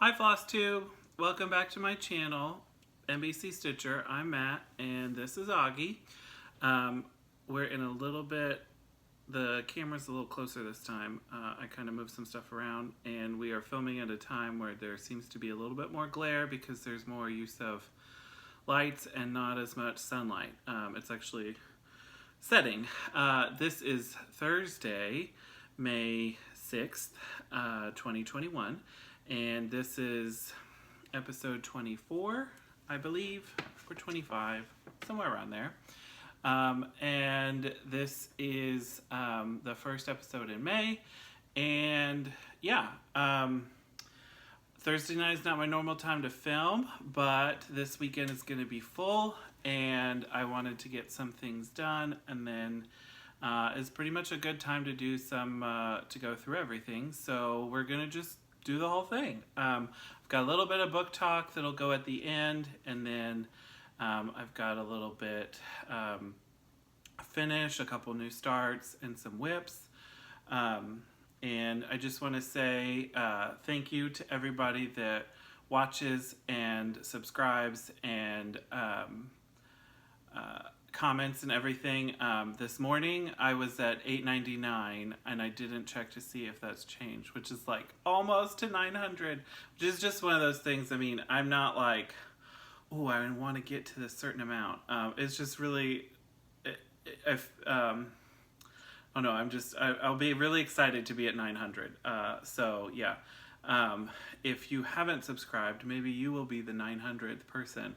Hi Flosstube, welcome back to my channel, MBC Stitcher. I'm Matt and this is Augie. We're in a little bit, the camera's a little closer this time. I kind of moved some stuff around and we are filming at a time where there seems to be a little bit more glare because there's more use of lights and not as much sunlight. It's actually setting. This is Thursday, May 6th, 2021. And this is episode 24, I believe, or 25, somewhere around there. And this is the first episode in May. And yeah, Thursday night is not my normal time to film, but this weekend is going to be full. And I wanted to get some things done. And then it's pretty much a good time to do some, to go through everything. So we're going to just do the whole thing. I've got a little bit of book talk that'll go at the end, and then I've got a little bit finish, a couple new starts, and some whips. And I just want to say thank you to everybody that watches and subscribes and comments and everything. This morning I was at 899 and I didn't check to see if that's changed, which is like almost to 900, which is just one of those things. I mean, I'm not like, oh, I want to get to this certain amount. It's just really, oh no, I'll be really excited to be at 900. So yeah, if you haven't subscribed, maybe you will be the 900th person.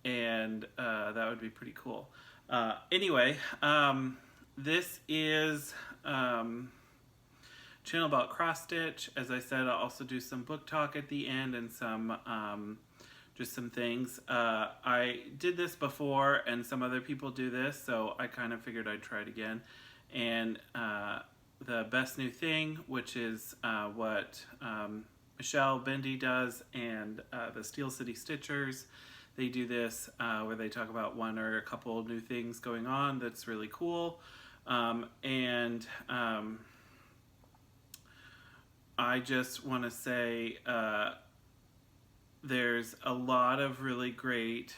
And that would be pretty cool. Anyway, this is channel about cross stitch. As I said, I'll also do some book talk at the end and some just some things. I did this before, and some other people do this, so I kind of figured I'd try it again. And the best new thing, which is what Michelle Bendy does, and the Steel City Stitchers. They do this where they talk about one or a couple of new things going on that's really cool. And I just want to say there's a lot of really great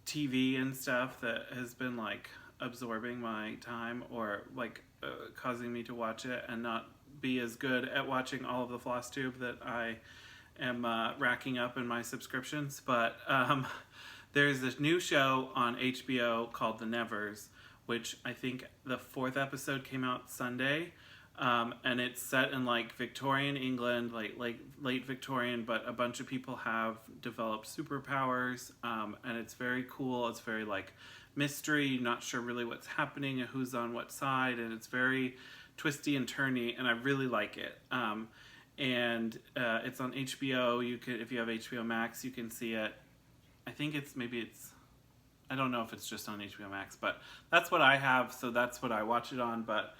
TV and stuff that has been like absorbing my time, or like causing me to watch it and not be as good at watching all of the Flosstube that I am racking up in my subscriptions. But there's this new show on HBO called The Nevers, which I think the 4th episode came out Sunday, and it's set in like Victorian England, like late Victorian, but a bunch of people have developed superpowers, and it's very cool. It's very like mystery, not sure really what's happening and who's on what side, and it's very twisty and turny, and I really like it. And it's on HBO. You could, if you have HBO Max, you can see it. I think I don't know if it's just on HBO Max, but that's what I have, so that's what I watch it on. But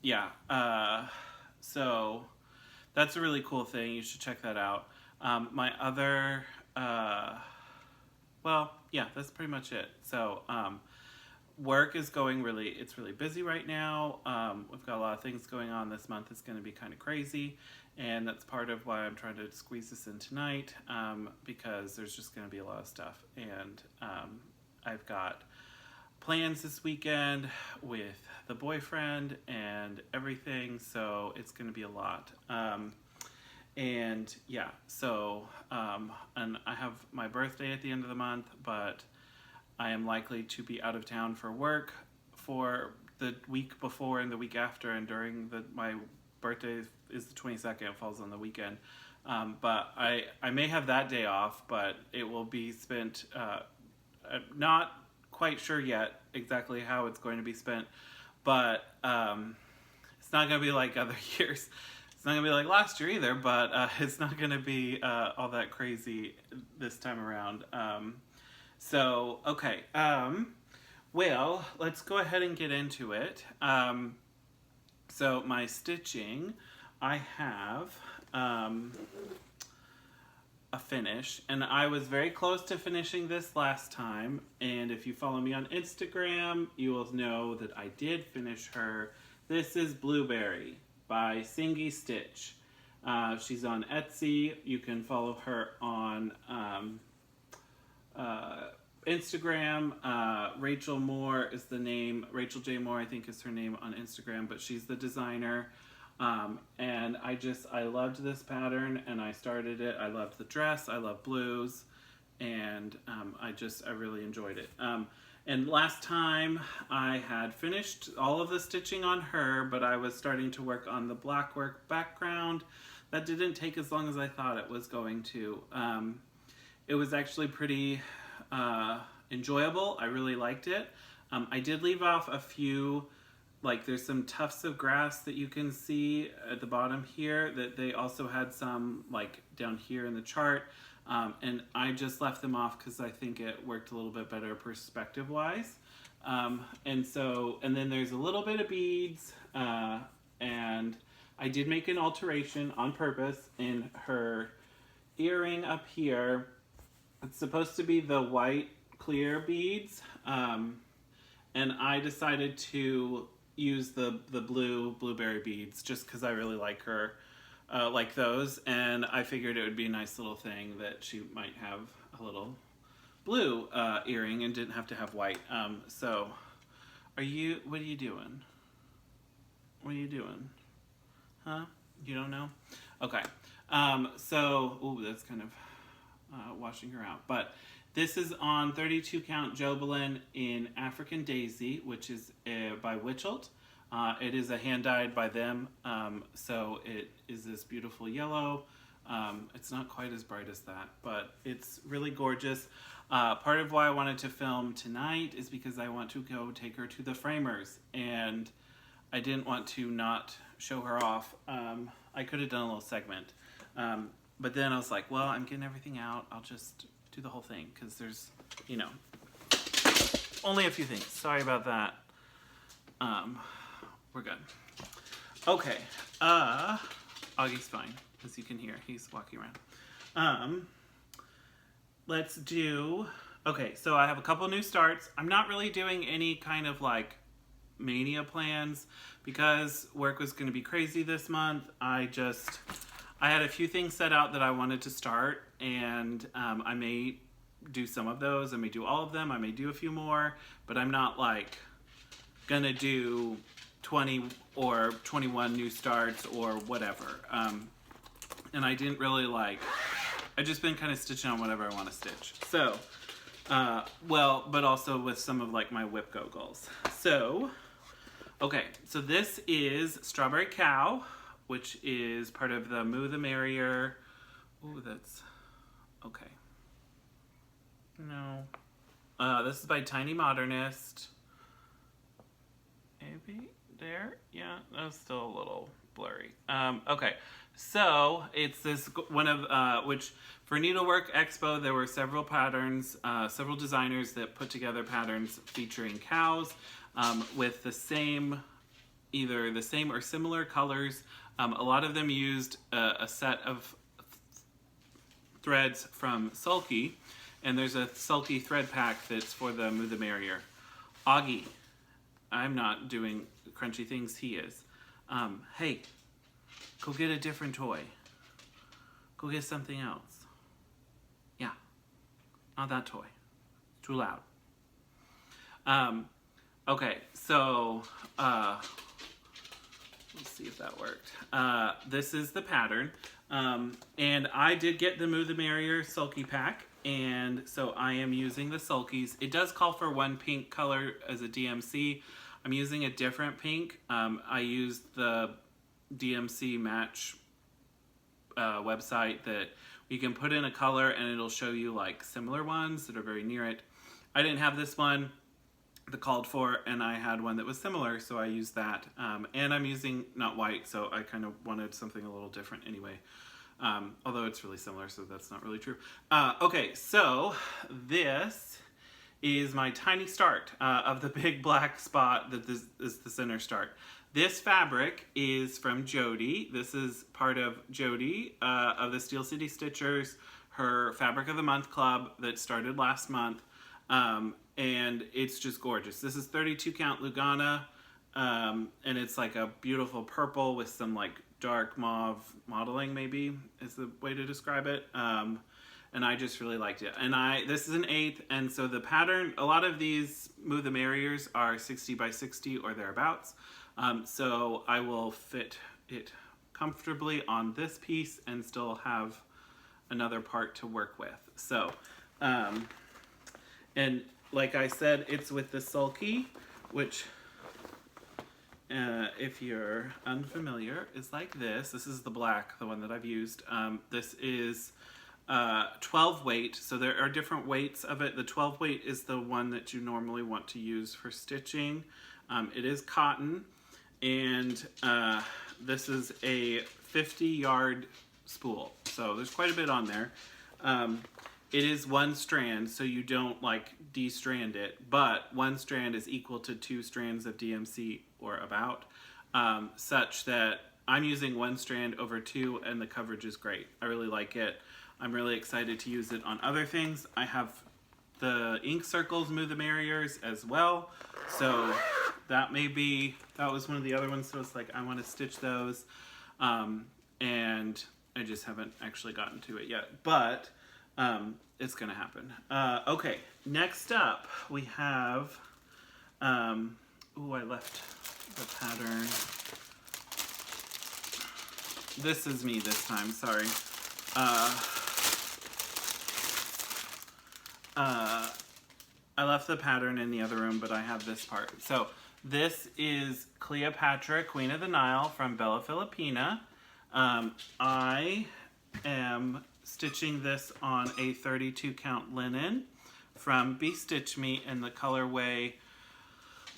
yeah, so that's a really cool thing. You should check that out. My other, well, yeah, that's pretty much it. So work is going it's really busy right now. We've got a lot of things going on this month. It's going to be kind of crazy, and that's part of why I'm trying to squeeze this in tonight, because there's just going to be a lot of stuff. And I've got plans this weekend with the boyfriend and everything, so it's going to be a lot. And yeah, so and I have my birthday at the end of the month, but I am likely to be out of town for work for the week before and the week after, and during my birthday is the 22nd, it falls on the weekend. But I may have that day off, but it will be spent, not quite sure yet exactly how it's going to be spent, but it's not going to be like other years. It's not going to be like last year either, but it's not going to be all that crazy this time around. So, okay, well, let's go ahead and get into it. So my stitching, I have a finish, and I was very close to finishing this last time, and if you follow me on Instagram, you will know that I did finish her. This is Blueberry by Singy Stitch, She's on Etsy. You can follow her on Instagram. Rachel Moore is the name. Rachel J. Moore, I think, is her name on Instagram, but she's the designer. And I loved this pattern, and I started it. I loved the dress. I love blues, and I really enjoyed it. And last time I had finished all of the stitching on her, but I was starting to work on the black work background. That didn't take as long as I thought it was going to. It was actually pretty enjoyable. I really liked it. I did leave off a few, like there's some tufts of grass that you can see at the bottom here that they also had some like down here in the chart. And I just left them off because I think it worked a little bit better perspective wise. And then there's a little bit of beads, and I did make an alteration on purpose in her earring up here. It's supposed to be the white clear beads, and I decided to use the blueberry beads just because I really like her, like those, and I figured it would be a nice little thing that she might have a little blue earring and didn't have to have white. So, what are you doing? What are you doing? Huh? You don't know? Okay. Ooh, that's kind of washing her out. But this is on 32 count Jobelin in African Daisy, which is by Witchelt. It is a hand dyed by them. So it is this beautiful yellow. It's not quite as bright as that, but it's really gorgeous. Part of why I wanted to film tonight is because I want to go take her to the framers, and I didn't want to not show her off. I could have done a little segment, but then I was like, well, I'm getting everything out. I'll just do the whole thing because there's, only a few things. Sorry about that. We're good. Okay. Augie's fine, as you can hear. He's walking around. Let's do... Okay, so I have a couple new starts. I'm not really doing any kind of like mania plans because work was going to be crazy this month. I had a few things set out that I wanted to start, and I may do some of those. I may do all of them. I may do a few more, but I'm not like gonna do 20 or 21 new starts or whatever. And I didn't really I just been kind of stitching on whatever I want to stitch. So, but also with some of like my whip go goals. So, okay, so this is Strawberry Cow, which is part of the Moo the Merrier. Ooh, that's okay. No, this is by Tiny Modernist. Maybe there, yeah, that's still a little blurry. Okay, so it's this one of which for Needlework Expo there were several patterns, several designers that put together patterns featuring cows with either the same or similar colors. A lot of them used a set of threads from Sulky, and there's a Sulky thread pack that's for the Moo the Merrier. Augie, I'm not doing crunchy things, he is. Hey, go get a different toy. Go get something else. Yeah, not that toy. Too loud. Okay, so let's see if that worked. This is the pattern. And I did get the Moo the Merrier Sulky pack, and so I am using the Sulkies. It does call for one pink color as a DMC. I'm using a different pink. I used the DMC Match website that you can put in a color and it'll show you like similar ones that are very near it. I didn't have this one that called for, and I had one that was similar, so I used that. And I'm using not white, so I kind of wanted something a little different anyway. Although it's really similar, so that's not really true. Okay, so this is my tiny start of the big black spot that this is the center start. This fabric is from Jody. This is part of Jody of the Steel City Stitchers, her Fabric of the Month Club that started last month. And it's just gorgeous. This is 32 count Lugana. and it's like a beautiful purple with some like dark mauve modeling, maybe is the way to describe it. And I just really liked it. And this is an 8th, and so the pattern, a lot of these Move the Merriers are 60 by 60 or thereabouts. So I will fit it comfortably on this piece and still have another part to work with. So, and like I said, it's with the sulky, which if you're unfamiliar, is like this. This is the black, the one that I've used. This is 12 weight, so there are different weights of it. The 12 weight is the one that you normally want to use for stitching. It is cotton, and this is a 50-yard spool, so there's quite a bit on there. It is one strand, so you don't like de-strand it, but one strand is equal to 2 strands of DMC or about, such that I'm using one strand over 2 and the coverage is great. I really like it. I'm really excited to use it on other things. I have the ink circles Move the Merriers as well, so that was one of the other ones, so it's like I want to stitch those, and I just haven't actually gotten to it yet, but it's gonna happen. Okay, next up we have, ooh, I left the pattern. This is me this time, sorry. I left the pattern in the other room, but I have this part. So this is Cleopatra, Queen of the Nile from Bella Filipina. I am stitching this on a 32 count linen from Be Stitch Me in the colorway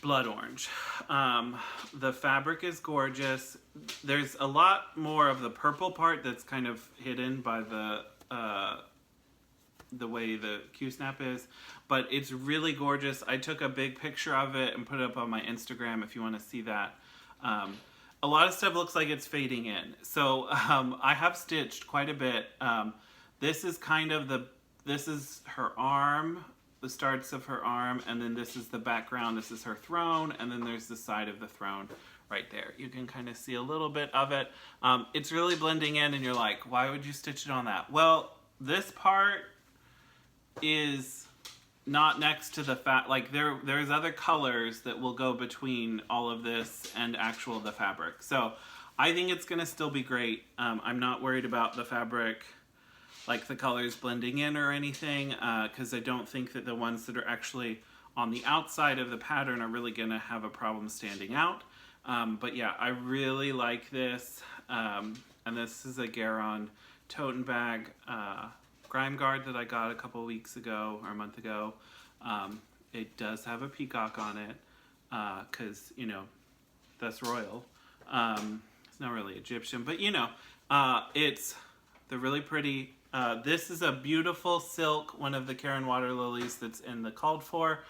Blood Orange. The fabric is gorgeous. There's a lot more of the purple part that's kind of hidden by the way the Q-snap is, but it's really gorgeous. I took a big picture of it and put it up on my Instagram if you want to see that. A lot of stuff looks like it's fading in, so I have stitched quite a bit. This is kind of this is her arm, the starts of her arm, and then this is the background. This is her throne, and then there's the side of the throne right there. You can kind of see a little bit of it. It's really blending in, and you're like, why would you stitch it on that? Well, this part is not next to the like there's other colors that will go between all of this and the fabric. So I think it's gonna still be great. I'm not worried about the fabric, like the colors blending in or anything, because I don't think that the ones that are actually on the outside of the pattern are really gonna have a problem standing out. But yeah, I really like this. And this is a Garon tote bag grime guard that I got a couple weeks ago or a month ago. It does have a peacock on it, because, you know, that's royal. It's not really Egyptian, but you know, they're really pretty. This is a beautiful silk, one of the Karen Water Lilies that's in the called for,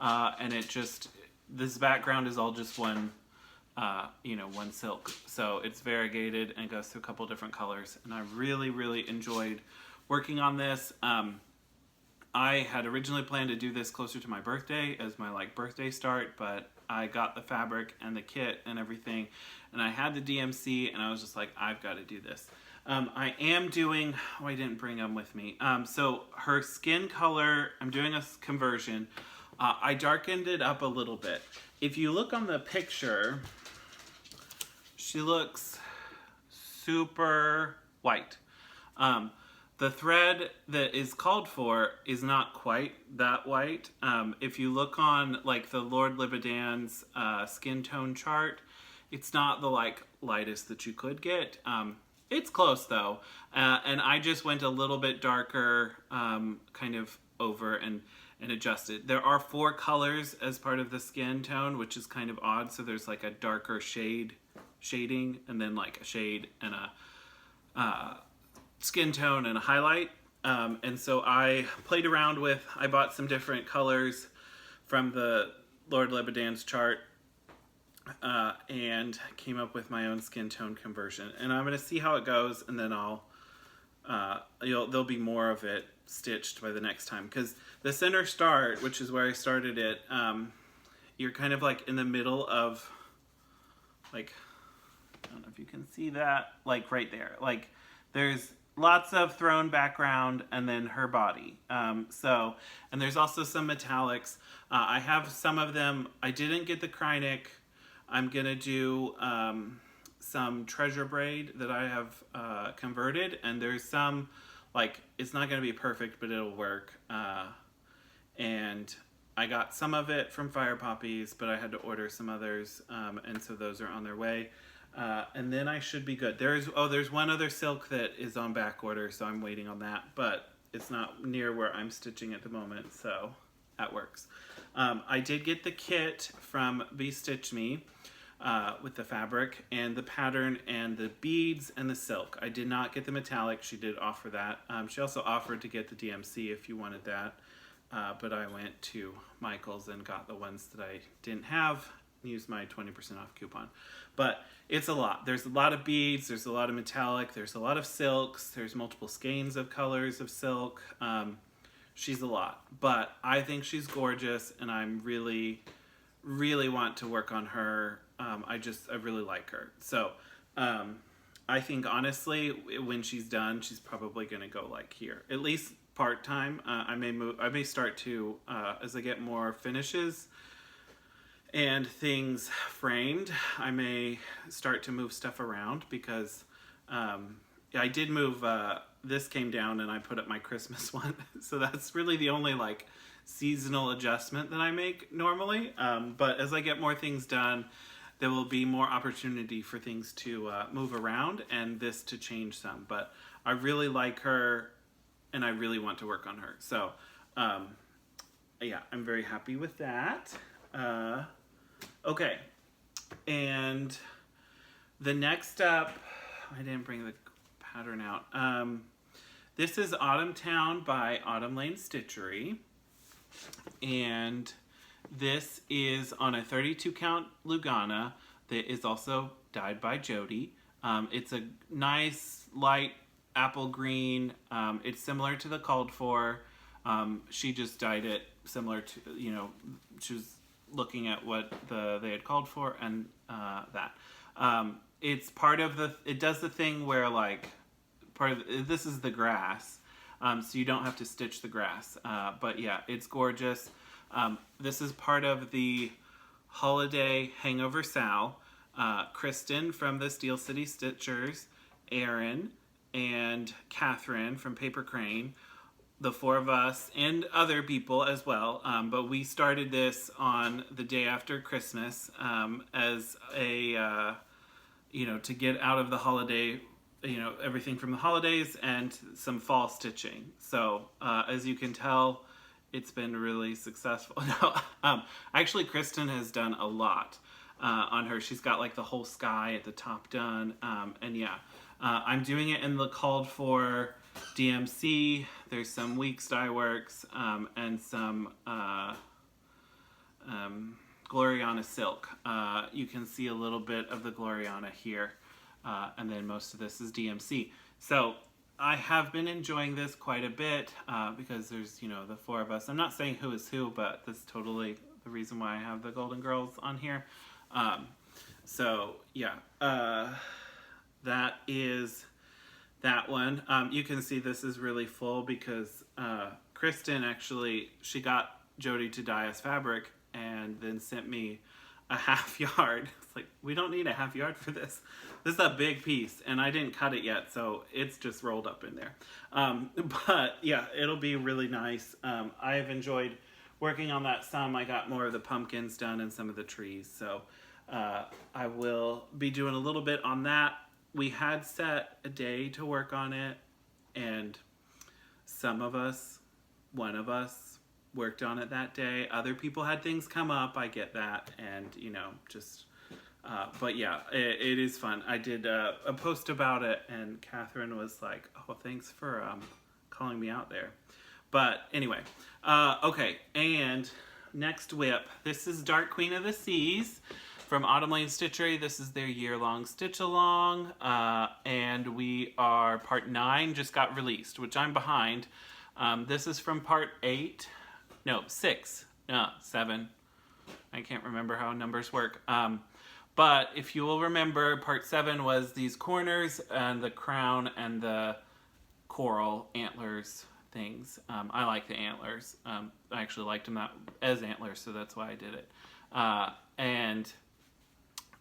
and this background is all just one, one silk. So it's variegated and goes through a couple different colors, and I really, really enjoyed working on this. I had originally planned to do this closer to my birthday as my birthday start, but I got the fabric and the kit and everything, and I had the DMC, and I was just like, I've got to do this. I am doing, I didn't bring them with me. So her skin color, I'm doing a conversion. I darkened it up a little bit. If you look on the picture, she looks super white. The thread that is called for is not quite that white. If you look on the Lord Libidan's skin tone chart, it's not the lightest that you could get. It's close though, and I just went a little bit darker, kind of over and adjusted. There are 4 colors as part of the skin tone, which is kind of odd. So there's a darker shading, and then a shade and a skin tone and a highlight. And so I played around I bought some different colors from the Lord Lebadan's chart, and came up with my own skin tone conversion. And I'm going to see how it goes, and then there'll be more of it stitched by the next time. Because the center start, which is where I started it, you're kind of in the middle of like, I don't know if you can see that, like right there. Like there's lots of thrown background and then her body. And there's also some metallics. I have some of them. I didn't get the Kreinik. I'm gonna do some treasure braid that I have converted, and there's some, like, it's not gonna be perfect, but it'll work. And I got some of it from Fire Poppies, but I had to order some others, and so those are on their way. And then I should be good. There's one other silk that is on back order, so I'm waiting on that, but it's not near where I'm stitching at the moment, so that works. I did get the kit from Stitch Me with the fabric and the pattern and the beads and the silk. I did not get the metallic. She did offer that. She also offered to get the DMC if you wanted that, but I went to Michael's and got the ones that I didn't have. Use my 20% off coupon. But it's a lot. There's a lot of beads, there's a lot of metallic, there's a lot of silks, there's multiple skeins of colors of silk. She's a lot, but I think she's gorgeous, and I'm really want to work on her. I really like her. So I think honestly, when she's done, she's probably gonna go like here, at least part-time. I may start to, as I get more finishes and things framed, I may start to move stuff around, because I did move, this came down and I put up my Christmas one. So that's really the only like seasonal adjustment that I make normally. But as I get more things done, there will be more opportunity for things to move around and this to change some. But I really like her and I really want to work on her. So yeah, I'm very happy with that. Okay, and the next up, I didn't bring the pattern out. This is Autumntown by Autumn Lane Stitchery, and this is on a 32 count Lugana that is also dyed by Jody. It's a nice light apple green. It's similar to the called for. She just dyed it similar to, you know, she was looking at what they had called for, and that. It's part of it does the thing where like, this is the grass, so you don't have to stitch the grass. But yeah, it's gorgeous. This is part of the holiday hangover Sal. Kristen from the Steel City Stitchers, Erin, and Catherine from Paper Crane. The four of us and other people as well, but we started this on the day after Christmas as a, you know, to get out of the holiday, you know, everything from the holidays and some fall stitching. So as you can tell, it's been really successful. Actually, Kristen has done a lot on her. She's got like the whole sky at the top done, and yeah, I'm doing it in the called for DMC. There's some Weeks Dye Works and some Gloriana silk. You can see a little bit of the Gloriana here, and then most of this is DMC. So I have been enjoying this quite a bit because there's, you know, the four of us. I'm not saying who is who, but that's totally the reason why I have the Golden Girls on here. So yeah, that is that one. You can see this is really full because Kristen actually, she got Jody to dye us fabric and then sent me a half yard. It's like, we don't need a half yard for this. This is a big piece and I didn't cut it yet, so it's just rolled up in there. But yeah, it'll be really nice. I have enjoyed working on that some. I got more of the pumpkins done and some of the trees, so I will be doing a little bit on that. We had set a day to work on it, and some of us, one of us, worked on it that day. Other people had things come up, I get that, and, you know, just, but yeah, it is fun. I did a post about it, and Catherine was like, oh, thanks for calling me out there. But anyway, okay, and next whip. This is Dark Queen of the Seas from Autumn Lane Stitchery. This is their year-long stitch-along, and we are part 9, just got released, which I'm behind. This is from part 6, 7. I can't remember how numbers work. But if you will remember, part 7 was these corners and the crown and the coral antlers things. I like the antlers. I actually liked them as antlers, so that's why I did it. And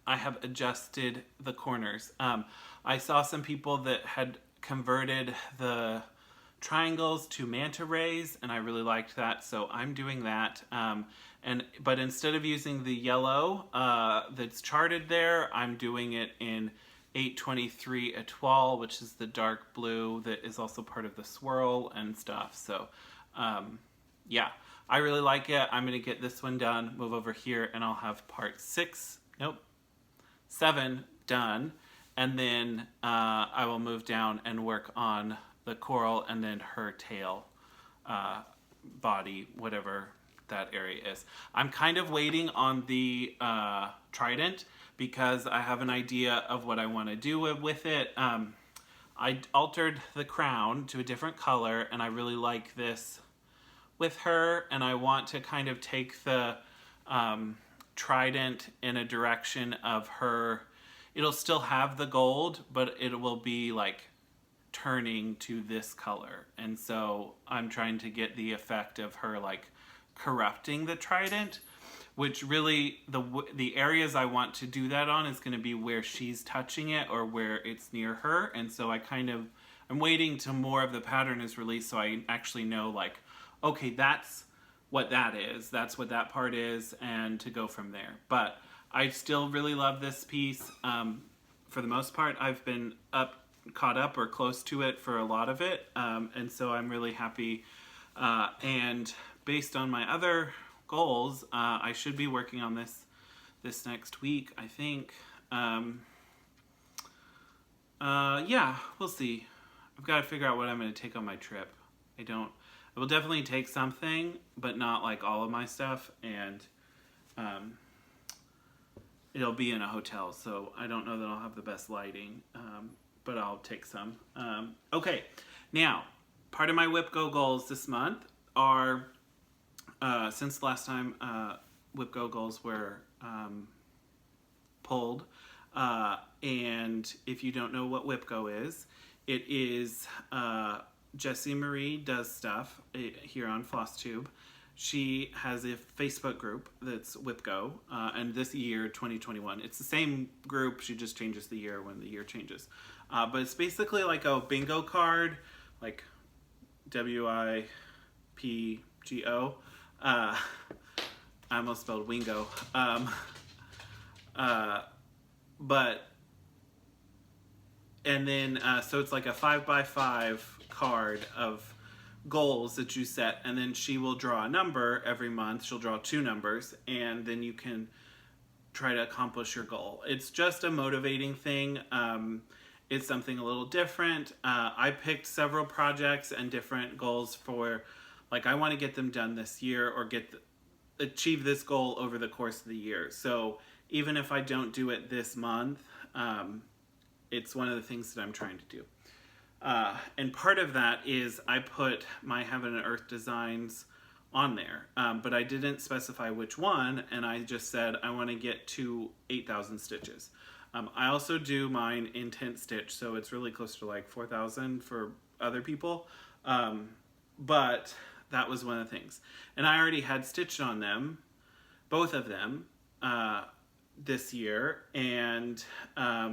I have adjusted the corners. I saw some people that had converted the triangles to manta rays, and I really liked that, so I'm doing that. But instead of using the yellow that's charted there, I'm doing it in 823 Etoile, which is the dark blue that is also part of the swirl and stuff. So yeah, I really like it. I'm gonna get this one done, move over here, and I'll have part 7 done, and then I will move down and work on the coral and then her tail, body, whatever that area is. I'm kind of waiting on the trident because I have an idea of what I want to do with it. I altered the crown to a different color, and I really like this with her, and I want to kind of take the trident in a direction of her. It'll still have the gold, but it will be like turning to this color, and so I'm trying to get the effect of her like corrupting the trident, which really the areas I want to do that on is going to be where she's touching it or where it's near her. And so I'm waiting till more of the pattern is released so I actually know, like, okay, that's what that is, that's what that part is, and to go from there. But I still really love this piece. For the most part, I've been caught up or close to it for a lot of it, and so I'm really happy. And based on my other goals, I should be working on this next week, I think. Yeah, we'll see. I've got to figure out what I'm going to take on my trip. I will definitely take something, but not like all of my stuff, and it'll be in a hotel, so I don't know that I'll have the best lighting, but I'll take some. Okay, now, part of my WIPGO goals this month are, since last time WIPGO goals were pulled, and if you don't know what WIPGO is, it is Jessie Marie does stuff here on Flosstube. She has a Facebook group that's WIPGO, and this year, 2021, it's the same group, she just changes the year when the year changes. But it's basically like a bingo card, like WIPGO. I almost spelled wingo. And then, so it's like a 5x5 card of goals that you set, and then she will draw a number every month. She'll draw 2 numbers, and then you can try to accomplish your goal. It's just a motivating thing. It's something a little different. I picked several projects and different goals for, like, I want to get them done this year or achieve this goal over the course of the year. So even if I don't do it this month, it's one of the things that I'm trying to do. And part of that is I put my Heaven and Earth designs on there, but I didn't specify which one, and I just said I want to get to 8,000 stitches. I also do mine in tent stitch, so it's really close to like 4,000 for other people, but that was one of the things. And I already had stitched on them, both of them, this year, and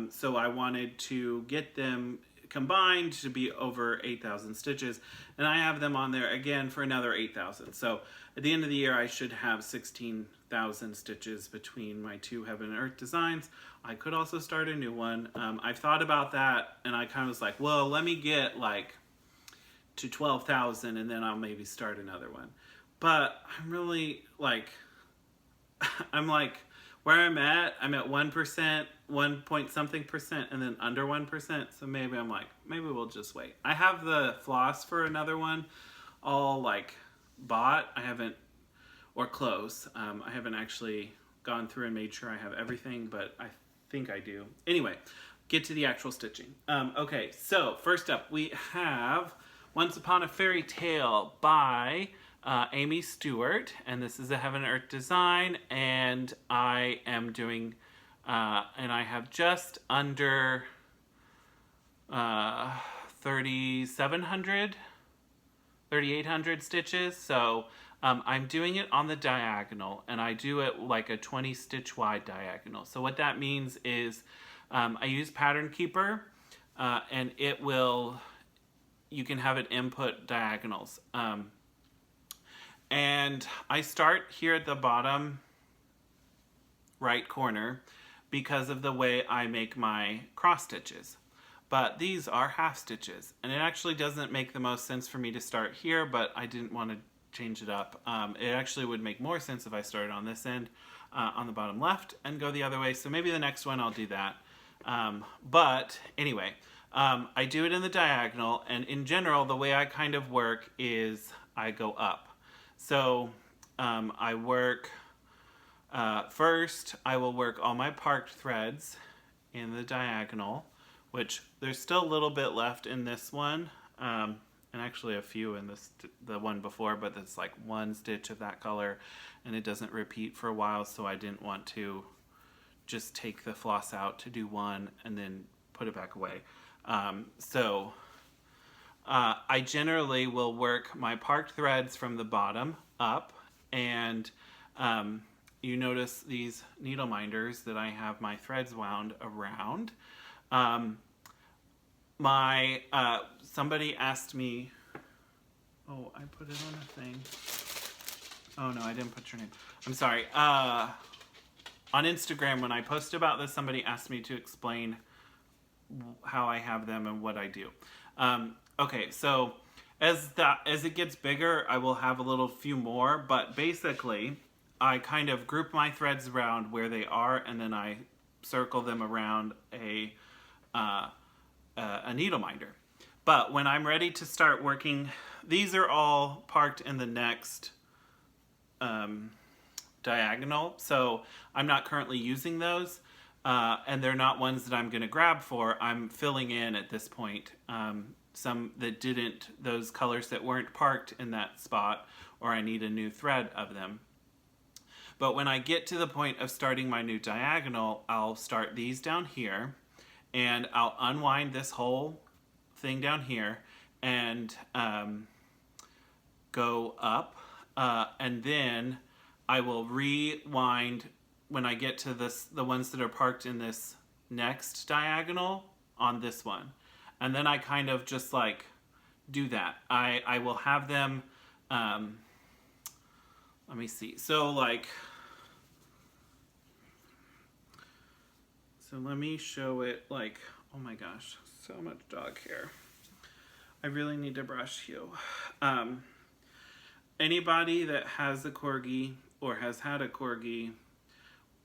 so I wanted to get them combined to be over 8,000 stitches, and I have them on there again for another 8,000. So at the end of the year I should have 16,000 stitches between my 2 Heaven and Earth designs. I could also start a new one. I've thought about that, and I kind of was like, well, let me get like to 12,000 and then I'll maybe start another one. But I'm really like, I'm like, where I'm at 1%, 1 point something percent, and then under 1%. So maybe I'm like, maybe we'll just wait. I have the floss for another one all like bought. I haven't, or close. I haven't actually gone through and made sure I have everything, but I think I do. Anyway, get to the actual stitching. Okay, so first up we have Once Upon a Fairy Tale by Amy Stewart, and this is a Heaven and Earth design, and I am doing and I have just under 3,700, 3,800 stitches. So I'm doing it on the diagonal, and I do it like a 20 stitch wide diagonal. So what that means is I use Pattern Keeper, and it will, you can have it input diagonals. And I start here at the bottom right corner because of the way I make my cross stitches. But these are half stitches, and it actually doesn't make the most sense for me to start here, but I didn't want to change it up. It actually would make more sense if I started on this end, on the bottom left, and go the other way. So maybe the next one I'll do that. But anyway, I do it in the diagonal, and in general, the way I kind of work is I go up. So I work, first I will work all my parked threads in the diagonal, which there's still a little bit left in this one, and actually a few in the one before, but it's like one stitch of that color, and it doesn't repeat for a while, so I didn't want to just take the floss out to do one and then put it back away. I generally will work my parked threads from the bottom up, and you notice these needle minders that I have my threads wound around. Somebody asked me, oh, I put it on a thing. Oh no, I didn't put your name. I'm sorry. On Instagram, when I posted about this, somebody asked me to explain how I have them and what I do. Okay, so as it gets bigger, I will have a few more, but basically, I kind of group my threads around where they are, and then I circle them around a needle minder. But when I'm ready to start working, these are all parked in the next diagonal, so I'm not currently using those, and they're not ones that I'm going to grab for. I'm filling in at this point some that didn't, those colors that weren't parked in that spot, or I need a new thread of them. But when I get to the point of starting my new diagonal, I'll start these down here, and I'll unwind this whole thing down here and go up, and then I will rewind when I get to the ones that are parked in this next diagonal on this one. And then I kind of just like do that. I will have them, let me see. So let me show it like, oh my gosh, so much dog hair. I really need to brush you. Anybody that has a corgi or has had a corgi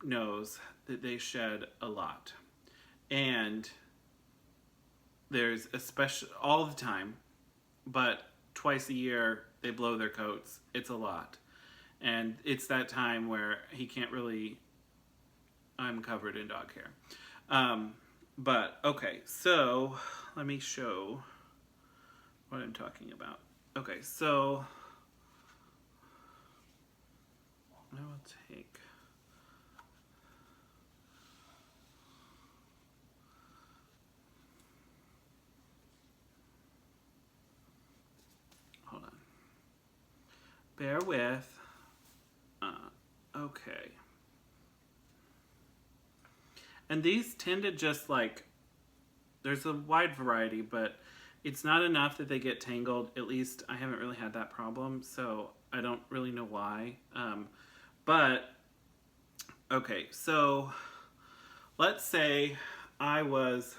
knows that they shed a lot. And there's especially all the time, but twice a year they blow their coats. It's a lot. And it's that time where he can't really, I'm covered in dog hair. But okay, so let me show what I'm talking about. Okay, so I will take, hold on, bear with, okay. And these tend to just like, there's a wide variety, but it's not enough that they get tangled. At least I haven't really had that problem, so I don't really know why. But, okay, so let's say I was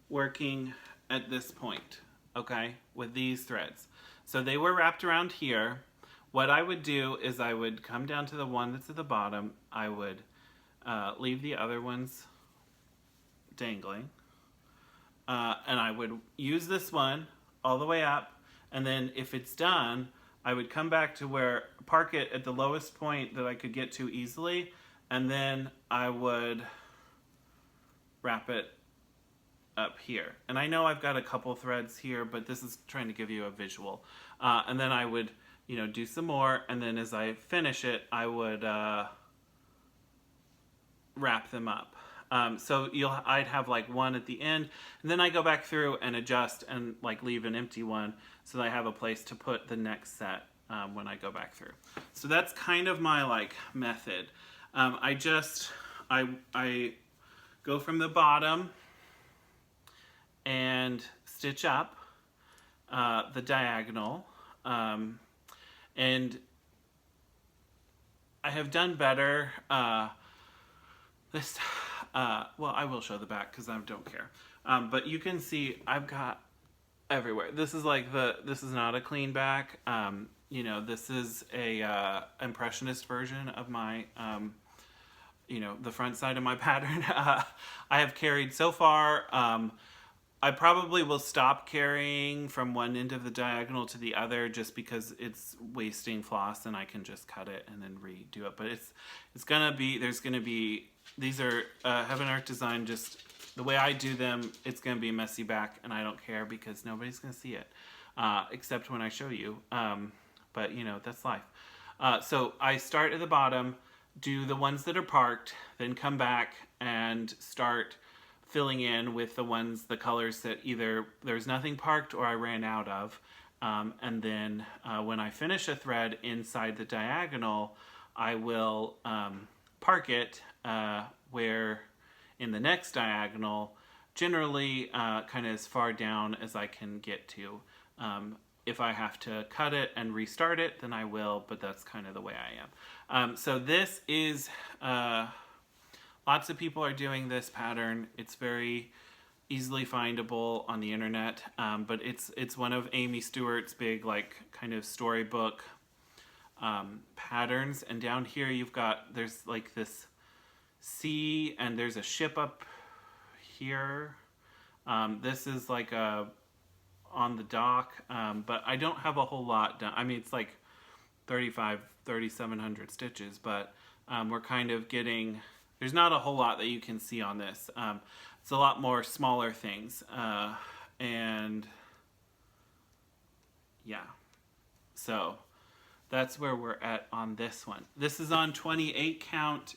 working at this point, okay, with these threads. So they were wrapped around here. What I would do is I would come down to the one that's at the bottom. I would leave the other ones dangling. And I would use this one all the way up, and then if it's done, I would come back to where, park it at the lowest point that I could get to easily, and then I would wrap it up here. And I know I've got a couple threads here, but this is trying to give you a visual. And then I would, do some more, and then as I finish it, I would wrap them up. So I'd have like one at the end, and then I go back through and adjust and like leave an empty one so that I have a place to put the next set when I go back through. So that's kind of my like method. I go from the bottom and stitch up the diagonal, and I have done better this. Well, I will show the back because I don't care. But you can see I've got everywhere. This is not a clean back. You know, this is a impressionist version of my, you know, the front side of my pattern. I have carried so far. I probably will stop carrying from one end of the diagonal to the other just because it's wasting floss and I can just cut it and then redo it. But it's gonna be, there's gonna be, these are Heaven Art Design, just the way I do them, it's gonna be a messy back and I don't care because nobody's gonna see it except when I show you. But you know, that's life. So I start at the bottom, do the ones that are parked, then come back and start filling in with the colors that either there's nothing parked or I ran out of. And then when I finish a thread inside the diagonal, I will park it where in the next diagonal, generally kind of as far down as I can get to. If I have to cut it and restart it, then I will, but that's kind of the way I am. So this is, lots of people are doing this pattern. It's very easily findable on the internet, but it's one of Amy Stewart's big like kind of storybook patterns. And down here there's like this sea and there's a ship up here. This is like on the dock, but I don't have a whole lot done. I mean, it's like 3,700 stitches, but we're kind of getting, there's not a whole lot that you can see on this. It's a lot more smaller things. And yeah, so that's where we're at on this one. This is on 28 count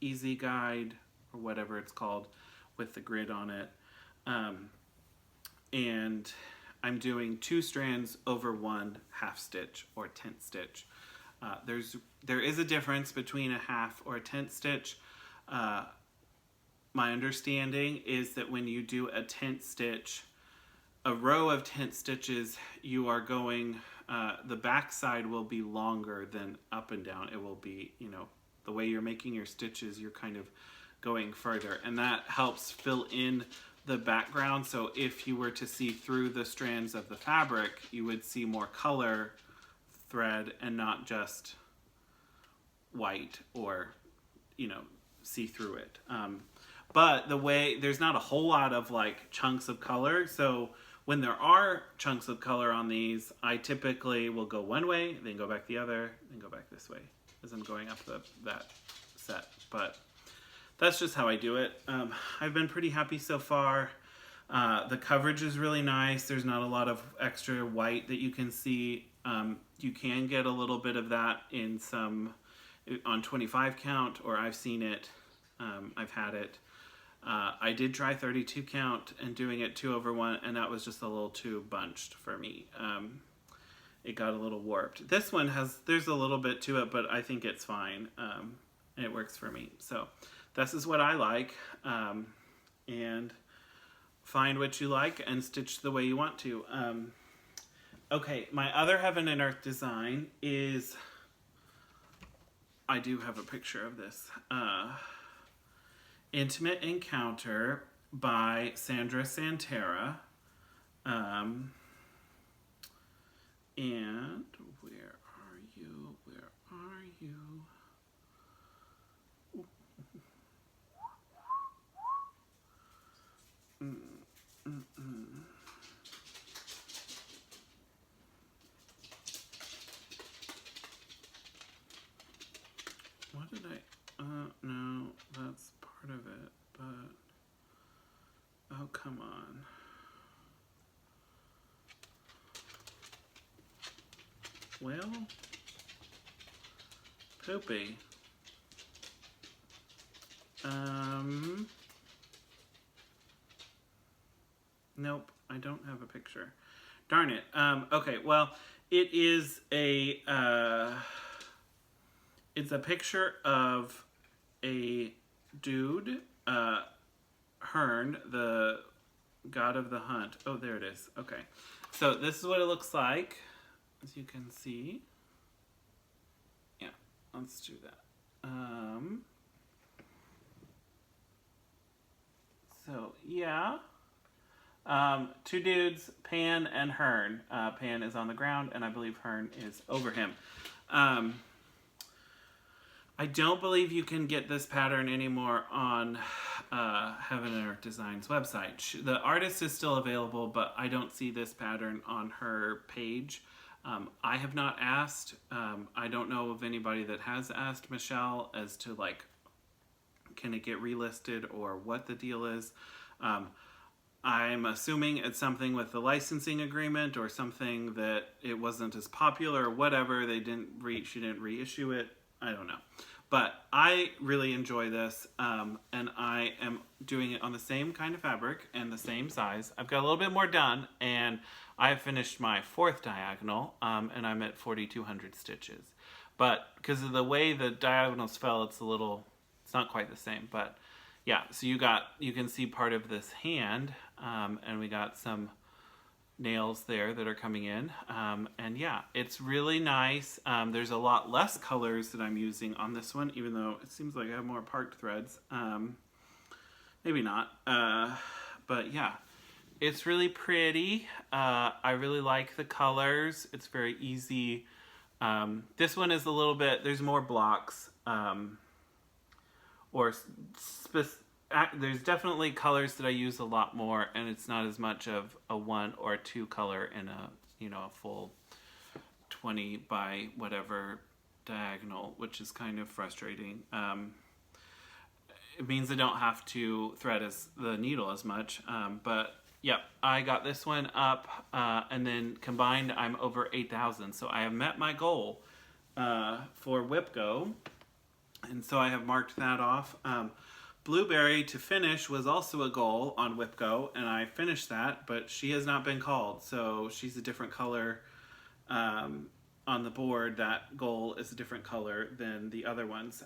easy guide or whatever it's called with the grid on it. And I'm doing 2 strands over 1 half stitch or 10th stitch. There is a difference between a half or a 10th stitch. My understanding is that when you do a 10th stitch, a row of 10th stitches, you are going, the back side will be longer than up and down. It will be, you know, the way you're making your stitches, you're kind of going further, and that helps fill in the background. So if you were to see through the strands of the fabric, you would see more color thread and not just white or, you know, see through it. But there's not a whole lot of like chunks of color. So when there are chunks of color on these, I typically will go one way, then go back the other, then go back this way as I'm going up that set. But that's just how I do it. I've been pretty happy so far. The coverage is really nice. There's not a lot of extra white that you can see. You can get a little bit of that in some on 25 count, or I've seen it. I've had it. I did try 32 count and doing it 2 over 1, and that was just a little too bunched for me. It got a little warped. This one there's a little bit to it, but I think it's fine. And it works for me. So this is what I like. And find what you like and stitch the way you want to. Okay, my other Heaven and Earth design is, I do have a picture of this. Intimate Encounter by Sandra Santera. And where are you? Where are you? What did I, no, that's part of it, but, oh, come on. Well, poopy. Nope, I don't have a picture. Darn it. Okay, well, it is it's a picture of a dude, Hearn, the god of the hunt. Oh, there it is. Okay. So this is what it looks like, as you can see. Yeah, let's do that. So, yeah. Two dudes, Pan and Hearn. Pan is on the ground, and I believe Hearn is over him. I don't believe you can get this pattern anymore on Heaven and Earth Designs website. The artist is still available, but I don't see this pattern on her page. I have not asked. I don't know of anybody that has asked Michelle as to, like, can it get relisted or what the deal is. I'm assuming it's something with the licensing agreement or something that it wasn't as popular or whatever. She didn't reissue it. I don't know. But I really enjoy this, and I am doing it on the same kind of fabric and the same size. I've got a little bit more done, and I have finished my 4th diagonal, and I'm at 4,200 stitches. But because of the way the diagonals fell, it's not quite the same. But yeah, so you can see part of this hand, and we got some nails there that are coming in, and yeah, it's really nice. There's a lot less colors that I'm using on this one, even though it seems like I have more parked threads. Maybe not, but yeah, it's really pretty. I really like the colors. It's very easy. This one is a little bit, there's more blocks, there's definitely colors that I use a lot more, and it's not as much of a 1 or 2 color in a full 20 by whatever diagonal, which is kind of frustrating. It means I don't have to thread the needle as much, but yeah, I got this one up, and then combined I'm over 8,000, so I have met my goal for WIPGO, and so I have marked that off. Blueberry to finish was also a goal on WIPGO, and I finished that, but she has not been called, so she's a different color on the board. That goal is a different color than the other ones.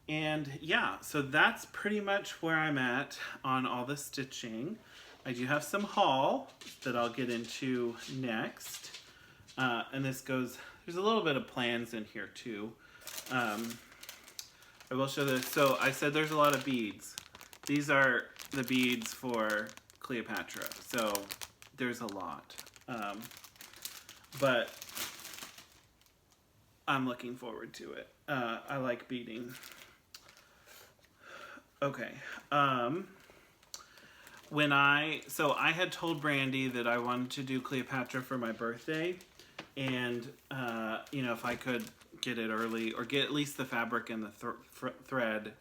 And yeah, so that's pretty much where I'm at on all the stitching. I do have some haul that I'll get into next, and there's a little bit of plans in here too. I will show this. So I said there's a lot of beads. These are the beads for Cleopatra. So there's a lot. But I'm looking forward to it. I like beading. Okay. So I had told Brandy that I wanted to do Cleopatra for my birthday. And, if I could get it early, or get at least the fabric and the thread,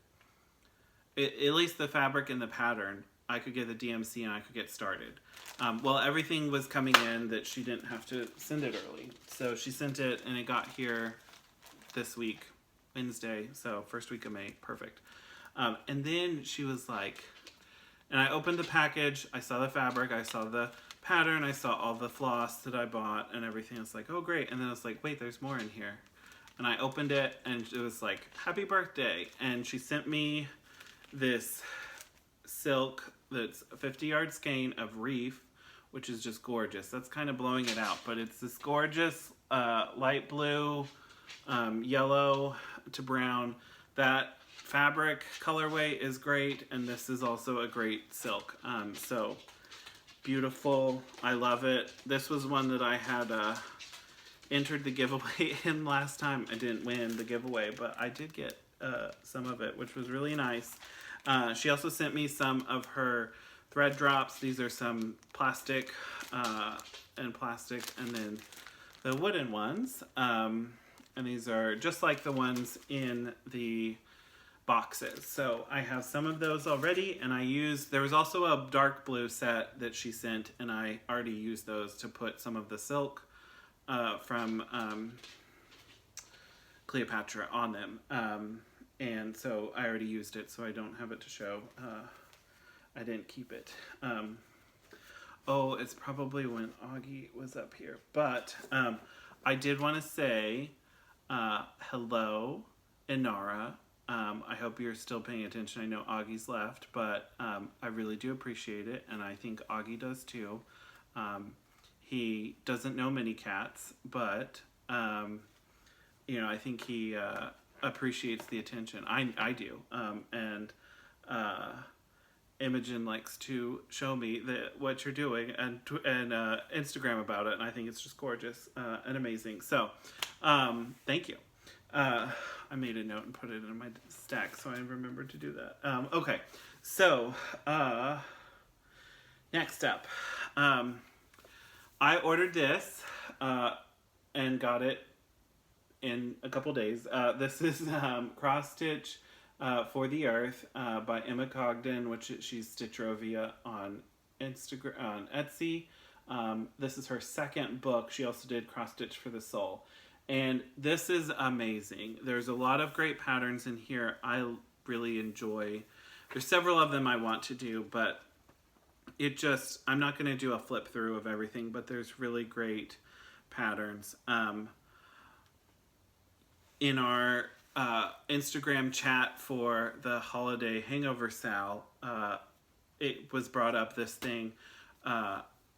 at least the fabric and the pattern, I could get the DMC and I could get started. Well, everything was coming in that she didn't have to send it early. So she sent it, and it got here this week, Wednesday, so first week of May, perfect. And then she was like, and I opened the package, I saw the fabric, I saw the pattern, I saw all the floss that I bought and everything. I was like, oh great. And then I was like, wait, there's more in here. And I opened it, and it was like, happy birthday. And she sent me this silk that's a 50-yard skein of reef, which is just gorgeous. That's kind of blowing it out, but it's this gorgeous light blue, yellow to brown. That fabric colorway is great, and this is also a great silk. So beautiful. I love it. This was one that I had entered the giveaway in last time. I didn't win the giveaway, but I did get some of it, which was really nice. She also sent me some of her thread drops. These are some plastic, and then the wooden ones. And these are just like the ones in the boxes. So I have some of those already, and there was also a dark blue set that she sent, and I already used those to put some of the silk from Cleopatra on them. and so I already used it, so I don't have it to show. I didn't keep it. Oh, it's probably when Augie was up here. But I did want to say hello, Inara. I hope you're still paying attention. I know Augie's left, but I really do appreciate it, and I think Augie does too. He doesn't know many cats, but you know, I think he appreciates the attention. I do, and Imogen likes to show me what you're doing and Instagram about it, and I think it's just gorgeous and amazing. So, thank you. I made a note and put it in my stack, so I remembered to do that. Okay, so next up, I ordered this and got it in a couple days. This is cross stitch for the Earth by Emma Cogden, which she's Stitchrovia on Instagram, on Etsy. This is her second book. She also did Cross Stitch for the Soul, and this is amazing. There's a lot of great patterns in here. I really enjoy. There's several of them I want to do, but it just, I'm not going to do a flip through of everything, but there's really great patterns. In our Instagram chat for the holiday hangover sale, it was brought up, this thing.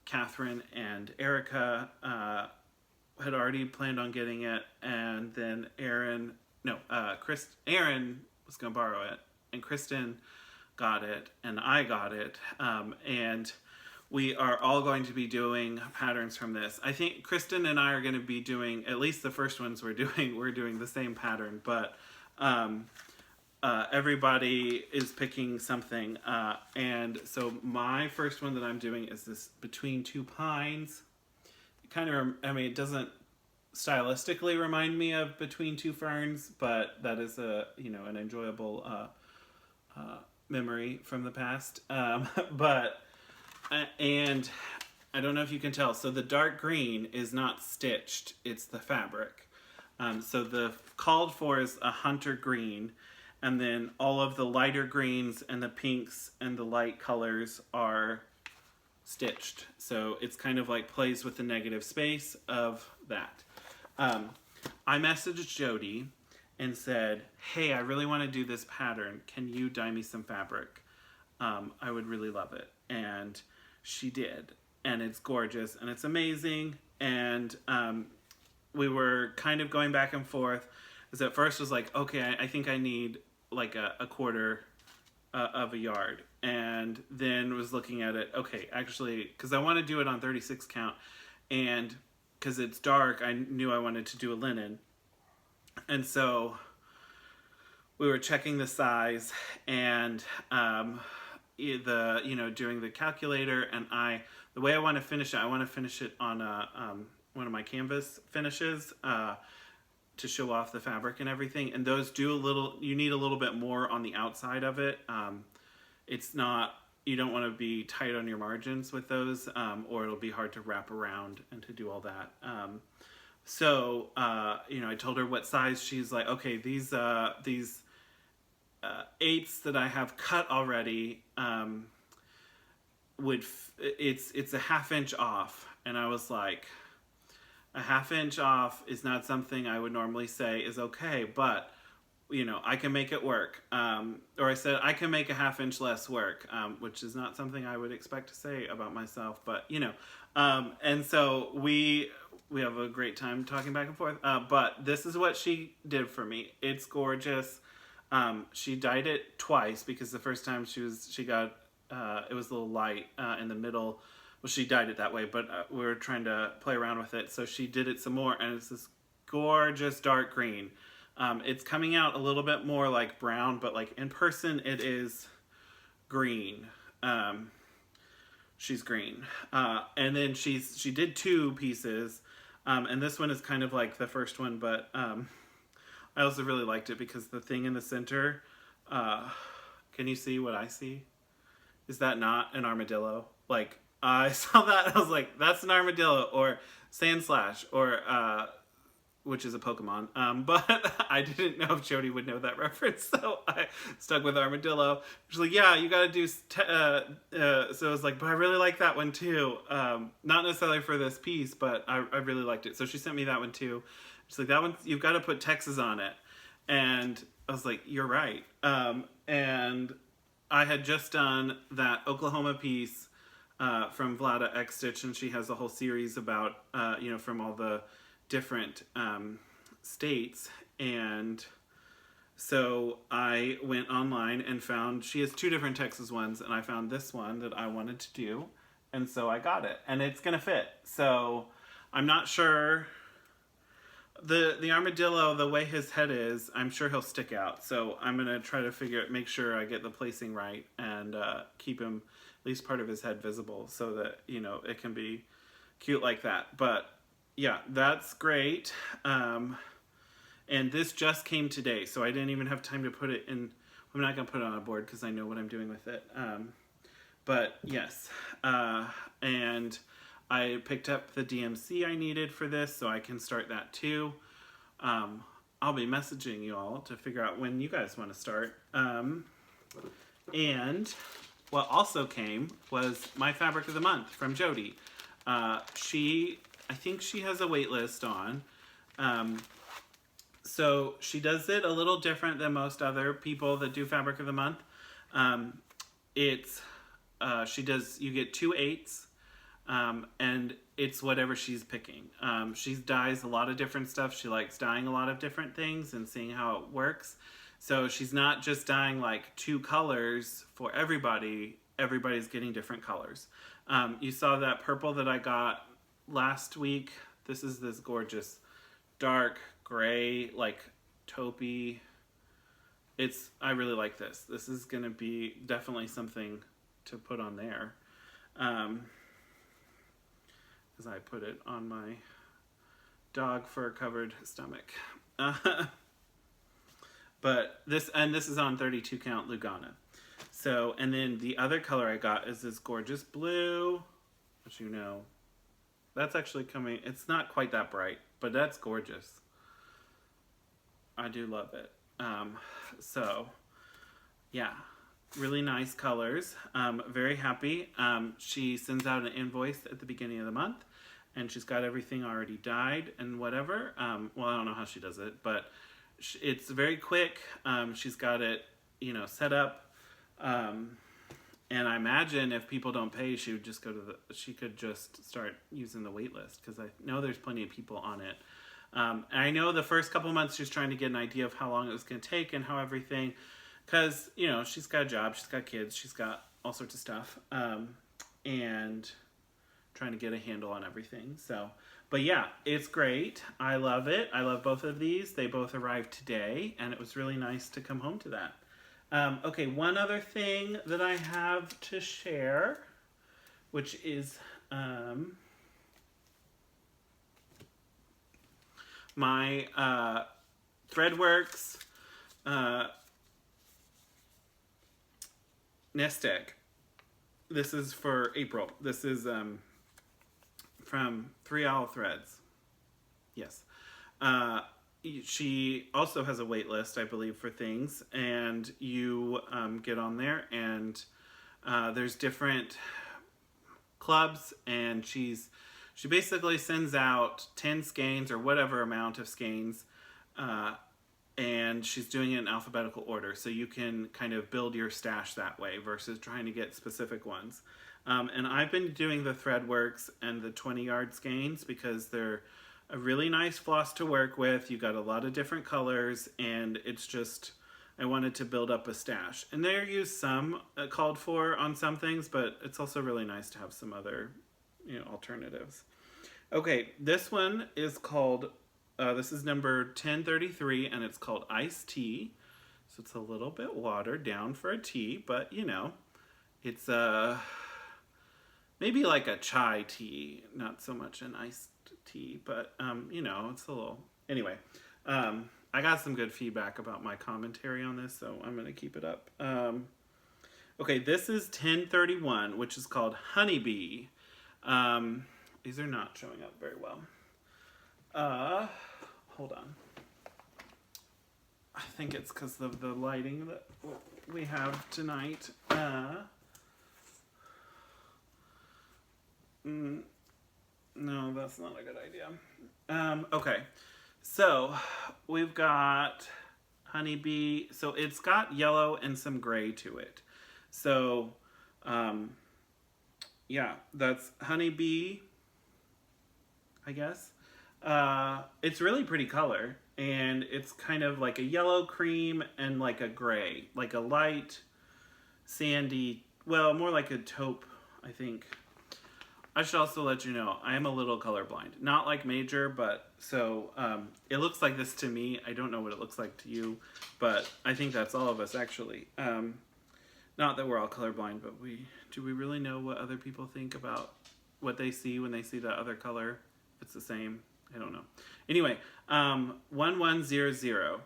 Catherine and Erica had already planned on getting it, and then Aaron was going to borrow it, and Kristen got it, and I got it, and we are all going to be doing patterns from this. I think Kristen and I are going to be doing, at least the first ones we're doing the same pattern, but everybody is picking something, and so my first one that I'm doing is this Between Two Pines. It kind of, I mean, it doesn't stylistically remind me of Between Two Ferns, but that is a, you know, an enjoyable memory from the past. But and I don't know if you can tell, so the dark green is not stitched, it's the fabric. So the called for is a hunter green, and then all of the lighter greens and the pinks and the light colors are stitched. So it's kind of like plays with the negative space of that. I messaged Jody and said, hey, I really want to do this pattern. Can you dye me some fabric? I would really love it. And she did. And it's gorgeous and it's amazing. And we were kind of going back and forth. Because at first was like, okay, I think I need like a quarter of a yard. And then was looking at it, okay, actually, because I want to do it on 36 count. And because it's dark, I knew I wanted to do a linen. And so we were checking the size and doing the calculator, and the way I want to finish it, I want to finish it on one of my canvas finishes to show off the fabric and everything. And those you need a little bit more on the outside of it. It's not, you don't want to be tight on your margins with those, or it'll be hard to wrap around and to do all that. So I told her what size. She's like, okay, these eighths that I have cut already, it's a ½ inch off. And I was like, a ½ inch off is not something I would normally say is okay, but I can make it work. Or I said, I can make a ½ inch less work, which is not something I would expect to say about myself, but and so we have a great time talking back and forth. But this is what she did for me. It's gorgeous. She dyed it twice because the first time she got, it was a little light in the middle. Well, she dyed it that way, but we were trying to play around with it. So she did it some more, and it's this gorgeous dark green. It's coming out a little bit more like brown, but like in person it is green. She's green. And then she did 2 pieces. And this one is kind of like the first one, but I also really liked it because the thing in the center, can you see what I see? Is that not an armadillo? Like, I saw that, I was like, that's an armadillo, or sand slash, or which is a Pokemon. But I didn't know if Jody would know that reference, so I stuck with armadillo. She's like, yeah, you gotta do, so I was like, but I really like that one too. Not necessarily for this piece, but I really liked it. So she sent me that one too. She's like, that one, you've got to put Texas on it. And I was like, you're right. And I had just done that Oklahoma piece from Vlada X Stitch, and she has a whole series about, from all the different states. And so I went online and found, she has 2 different Texas ones, and I found this one that I wanted to do. And so I got it, and it's going to fit. So I'm not sure. The armadillo, the way his head is, I'm sure he'll stick out. So I'm going to try to make sure I get the placing right and keep him, at least part of his head, visible so that, it can be cute like that. But yeah, that's great. And this just came today, so I didn't even have time to put it in. I'm not going to put it on a board because I know what I'm doing with it. But yes, and I picked up the DMC I needed for this, so I can start that too. I'll be messaging you all to figure out when you guys want to start. And what also came was my fabric of the month from Jody. I think she has a wait list on. So she does it a little different than most other people that do fabric of the month. You get 2 8s. And it's whatever she's picking. She dyes a lot of different stuff. She likes dyeing a lot of different things and seeing how it works. So she's not just dyeing like 2 colors for everybody. Everybody's getting different colors. You saw that purple that I got last week. This is this gorgeous dark gray, like taupey. I really like this. This is going to be definitely something to put on there. As I put it on my dog fur covered stomach. But this is on 32 count Lugana. So, and then the other color I got is this gorgeous blue, which that's actually coming, it's not quite that bright, but that's gorgeous. I do love it. So yeah, really nice colors. Very happy. She sends out an invoice at the beginning of the month, and she's got everything already dyed and whatever. Well, I don't know how she does it, but it's very quick. She's got it, set up. And I imagine if people don't pay, she would just she could just start using the wait list, because I know there's plenty of people on it. And I know the first couple months she's trying to get an idea of how long it was going to take and how everything, because, she's got a job, she's got kids, she's got all sorts of stuff, and trying to get a handle on everything. So, but yeah, it's great. I love it. I love both of these. They both arrived today, and it was really nice to come home to that. Okay, one other thing that I have to share, which is my Threadworks nest egg. This is for April. This is from 3 Owl Threads. Yes. She also has a wait list, I believe, for things, and you get on there, and there's different clubs, and she basically sends out 10 skeins or whatever amount of skeins, and she's doing it in alphabetical order, so you can kind of build your stash that way versus trying to get specific ones. And I've been doing the Threadworks and the 20-yard skeins because they're a really nice floss to work with. You got a lot of different colors, and it's just, I wanted to build up a stash. And there use some called for on some things, but it's also really nice to have some other, alternatives. Okay, this one is called, this is number 1033, and it's called Iced Tea. So it's a little bit watered down for a tea, but it's maybe like a chai tea, not so much an iced tea, but it's a little, anyway. I got some good feedback about my commentary on this, so I'm going to keep it up. Okay, this is 1031, which is called Honeybee. These are not showing up very well. hold on. I think it's because of the lighting that we have tonight. No, that's not a good idea. Okay, so we've got honeybee. So it's got yellow and some gray to it. So, yeah, that's honeybee, I guess. It's really pretty color, and it's kind of like a yellow cream and like a gray, like a light sandy, well, more like a taupe, I think. I should also let you know, I am a little colorblind. Not like major, but so it looks like this to me. I don't know what it looks like to you, but I think that's all of us actually. Not that we're all colorblind, but do we really know what other people think about what they see when they see that other color? If it's the same, I don't know. Anyway, 1100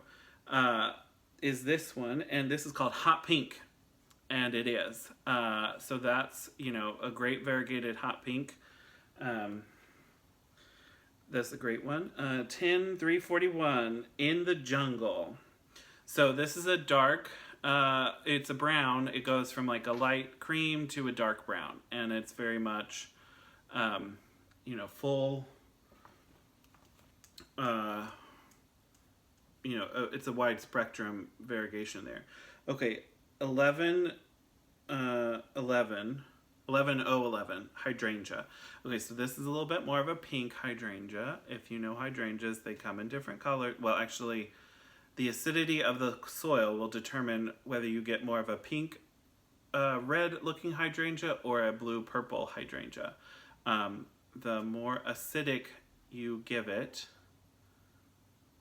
is this one, and this is called Hot Pink. And it is. So that's, you know, a great variegated hot pink. That's a great one. 10341, In the Jungle. So this is a dark, it's a brown. It goes from like a light cream to a dark brown. And it's very much, you know, full, you know, it's a wide spectrum variegation there. Okay. 11, hydrangea. Okay, so this is a little bit more of a pink hydrangea. If you know hydrangeas, they come in different colors. Well, actually, the acidity of the soil will determine whether you get more of a pink, red-looking hydrangea or a blue-purple hydrangea. The more acidic you give it,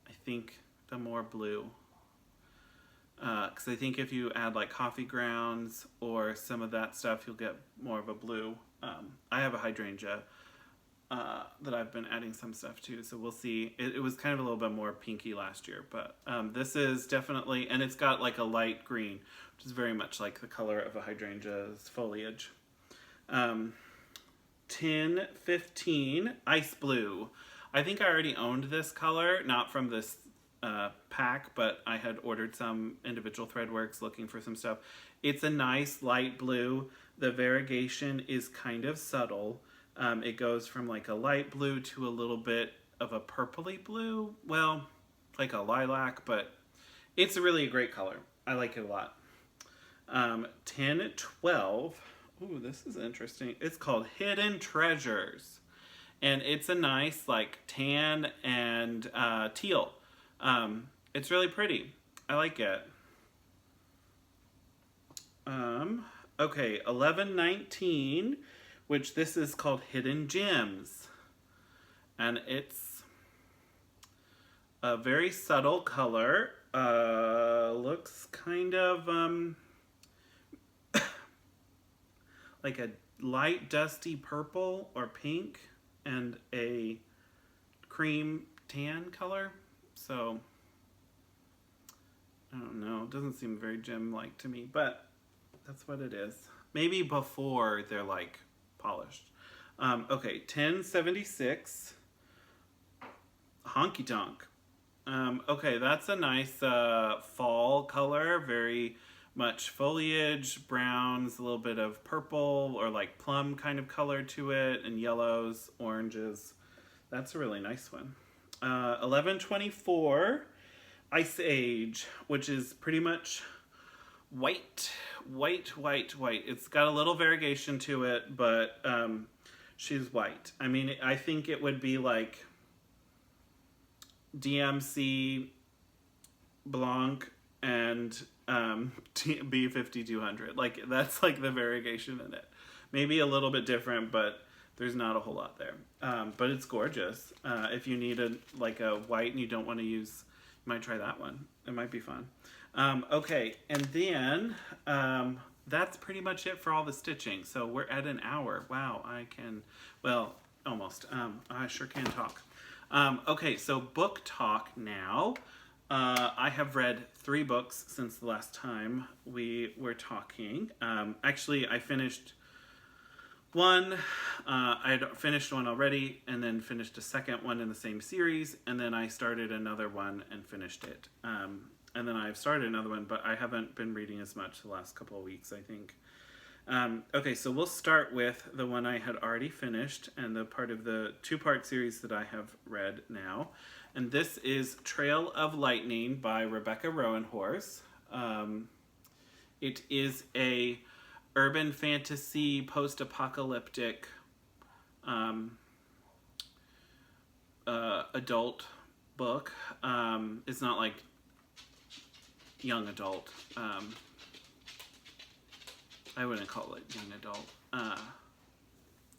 I think the more blue. Because I think if you add like coffee grounds or some of that stuff, you'll get more of a blue. I have a hydrangea that I've been adding some stuff to, so we'll see. It was kind of a little bit more pinky last year, but this is definitely, and it's got like a light green, which is very much like the color of a hydrangea's foliage. 1015, Ice Blue. I think I already owned this color, not from this pack, but I had ordered some individual Threadworks looking for some stuff. It's a nice light blue. The variegation is kind of subtle. It goes from like a light blue to a little bit of a purpley blue. Well, like a lilac, but it's really a great color. I like it a lot. 1012. Ooh, this is interesting. It's called Hidden Treasures. And it's a nice like tan and teal. It's really pretty. I like it. Okay, 1119, which this is called Hidden Gems. And it's a very subtle color. Looks kind of like a light dusty purple or pink and a cream tan color. So, I don't know. It doesn't seem very gem-like to me, but that's what it is. Maybe before they're, like, polished. Okay, 1076. Honky Tonk. Okay, that's a nice fall color. Very much foliage, browns, a little bit of purple or, like, plum kind of color to it, and yellows, oranges. That's a really nice one. 1124, Ice Age, which is pretty much white. It's got a little variegation to it, but she's white. I mean, I think it would be like DMC Blanc and B5200. Like, that's like the variegation in it. Maybe a little bit different, but there's not a whole lot there. But it's gorgeous. If you need a white and you don't want to use, you might try that one. It might be fun. Okay, and then that's pretty much it for all the stitching. So we're at an hour. Wow, almost. I sure can talk. Okay, so book talk now. I have read 3 books since the last time we were talking. Actually, I finished one I had finished one already, and then finished a second one in the same series, and then I started another one and finished it. And then I've started another one, but I haven't been reading as much the last couple of weeks, I think. Okay, so we'll start with the one I had already finished, and the part of the two-part series that I have read now. And this is Trail of Lightning by Rebecca Roanhorse. It is a urban fantasy, post-apocalyptic adult book. It's not like young adult. I wouldn't call it young adult.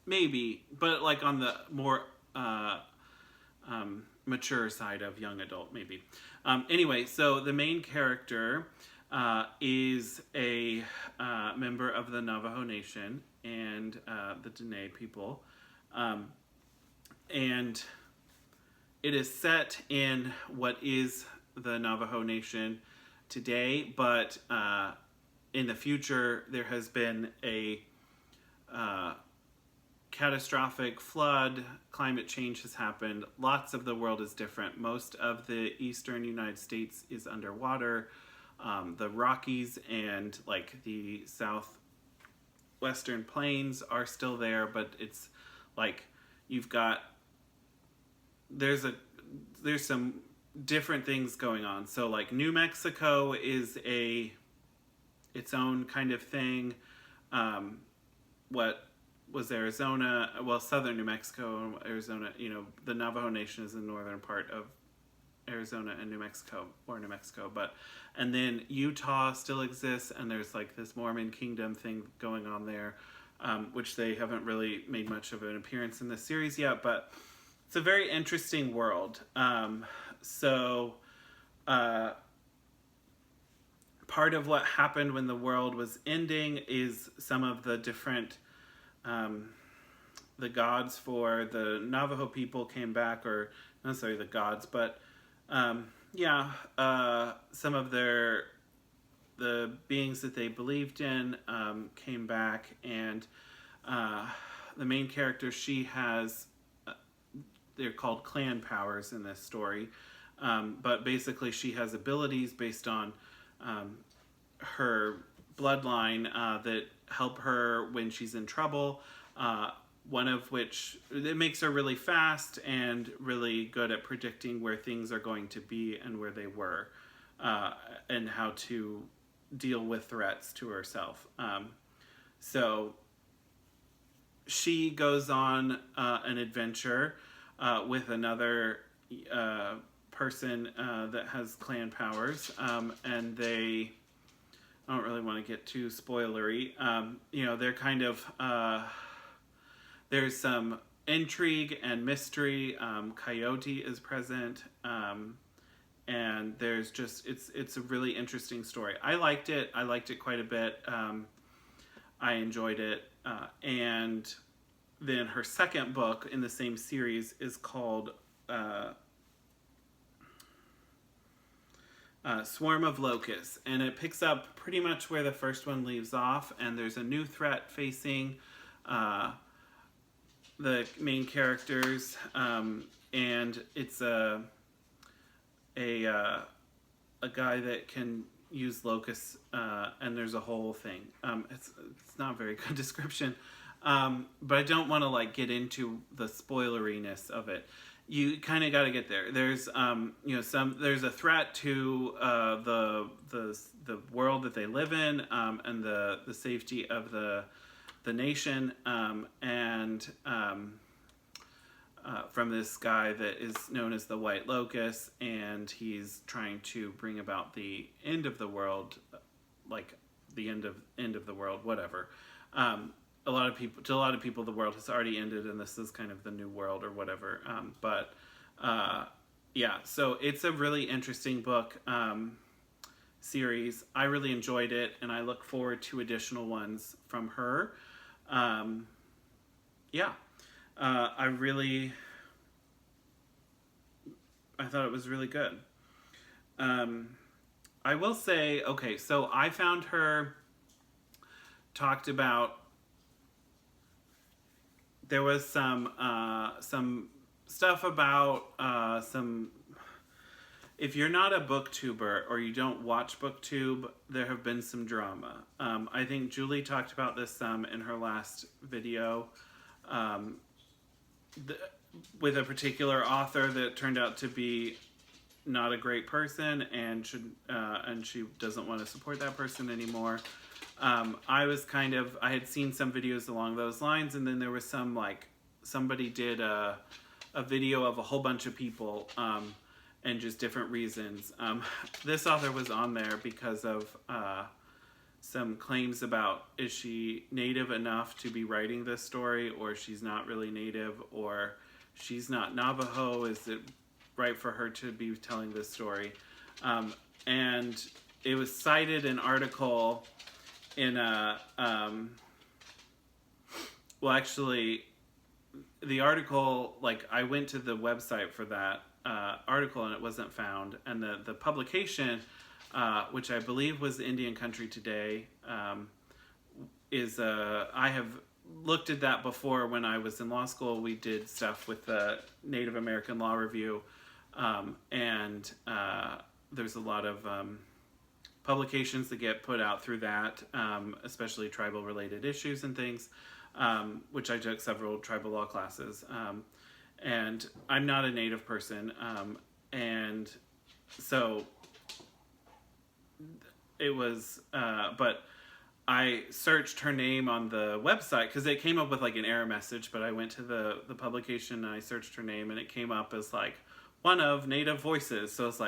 Maybe, but like on the more mature side of young adult, maybe. Anyway, so the main character is a member of the Navajo Nation and the Dene people. And it is set in what is the Navajo Nation today, but in the future there has been a catastrophic flood, climate change has happened, lots of the world is different. Most of the eastern United States is underwater. The Rockies and like the southwestern plains are still there, but it's like there's some different things going on. So like New Mexico is its own kind of thing. What was Arizona? Well, southern New Mexico, Arizona, the Navajo Nation is the northern part of Arizona and New Mexico, and then Utah still exists, and there's like this Mormon kingdom thing going on there, which they haven't really made much of an appearance in the series yet, but it's a very interesting world. Part of what happened when the world was ending is some of the different the gods for the Navajo people came back, or not necessarily the gods, but some of the beings that they believed in came back, and the main character, she has, they're called clan powers in this story, but basically she has abilities based on her bloodline that help her when she's in trouble. One of which, it makes her really fast and really good at predicting where things are going to be and where they were, and how to deal with threats to herself. So she goes on an adventure with another person that has clan powers, and I don't really want to get too spoilery. They're kind of... There's some intrigue and mystery. Coyote is present, and there's just it's a really interesting story. I liked it quite a bit. I enjoyed it, and then her second book in the same series is called Swarm of Locusts, and it picks up pretty much where the first one leaves off, and there's a new threat facing the main characters, and it's a guy that can use locusts, and there's a whole thing. It's not a very good description, but I don't want to like get into the spoileriness of it. You kind of got to get there. There's there's a threat to the world that they live in, and the safety of the nation, and from this guy that is known as the White Locust, and he's trying to bring about the end of the world, like the end of the world, whatever. To a lot of people, the world has already ended, and this is kind of the new world or whatever. So it's a really interesting book series. I really enjoyed it, and I look forward to additional ones from her. I thought it was really good. I will say, okay, so I found her talked about there was some stuff about if you're not a booktuber or you don't watch booktube, there have been some drama. I think Julie talked about this some in her last video, with a particular author that turned out to be not a great person, and she doesn't want to support that person anymore. I had seen some videos along those lines, and then there was somebody did a video of a whole bunch of people, and just different reasons. This author was on there because of some claims about, is she native enough to be writing this story, or she's not really native, or she's not Navajo, is it right for her to be telling this story? And it was cited an article in a, well, actually, the article, I went to the website for that article and it wasn't found. And the publication, which I believe was Indian Country Today, I have looked at that before. When I was in law school, we did stuff with the Native American Law Review, and there's a lot of publications that get put out through that, especially tribal related issues and things, which I took several tribal law classes, and I'm not a Native person, and so it was, but I searched her name on the website because it came up with an error message, but I went to the publication and I searched her name and it came up as one of Native voices. So it's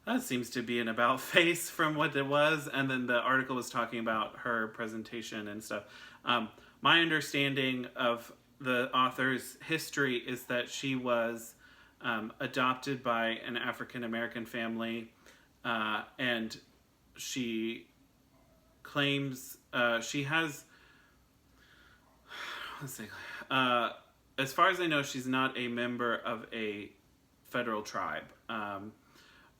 that seems to be an about face from what it was. And then the article was talking about her presentation and stuff. My understanding of the author's history is that she was adopted by an African-American family, and she claims she has, let's see, as far as I know, she's not a member of a federal tribe.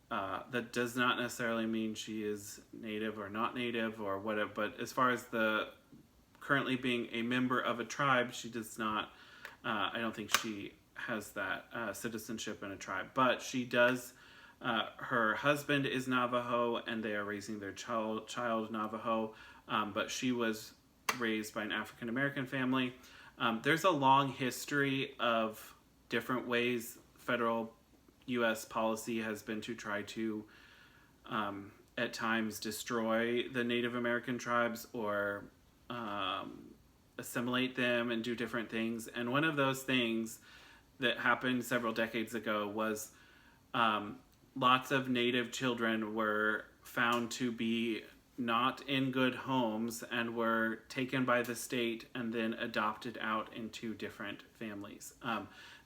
That does not necessarily mean she is Native or not Native or whatever, but as far as the currently being a member of a tribe, she does not, I don't think she has that citizenship in a tribe, but she does. Her husband is Navajo and they are raising their child Navajo, but she was raised by an African-American family. There's a long history of different ways federal U.S. policy has been to try to, at times, destroy the Native American tribes or assimilate them and do different things. And one of those things that happened several decades ago was lots of Native children were found to be not in good homes and were taken by the state and then adopted out into different families.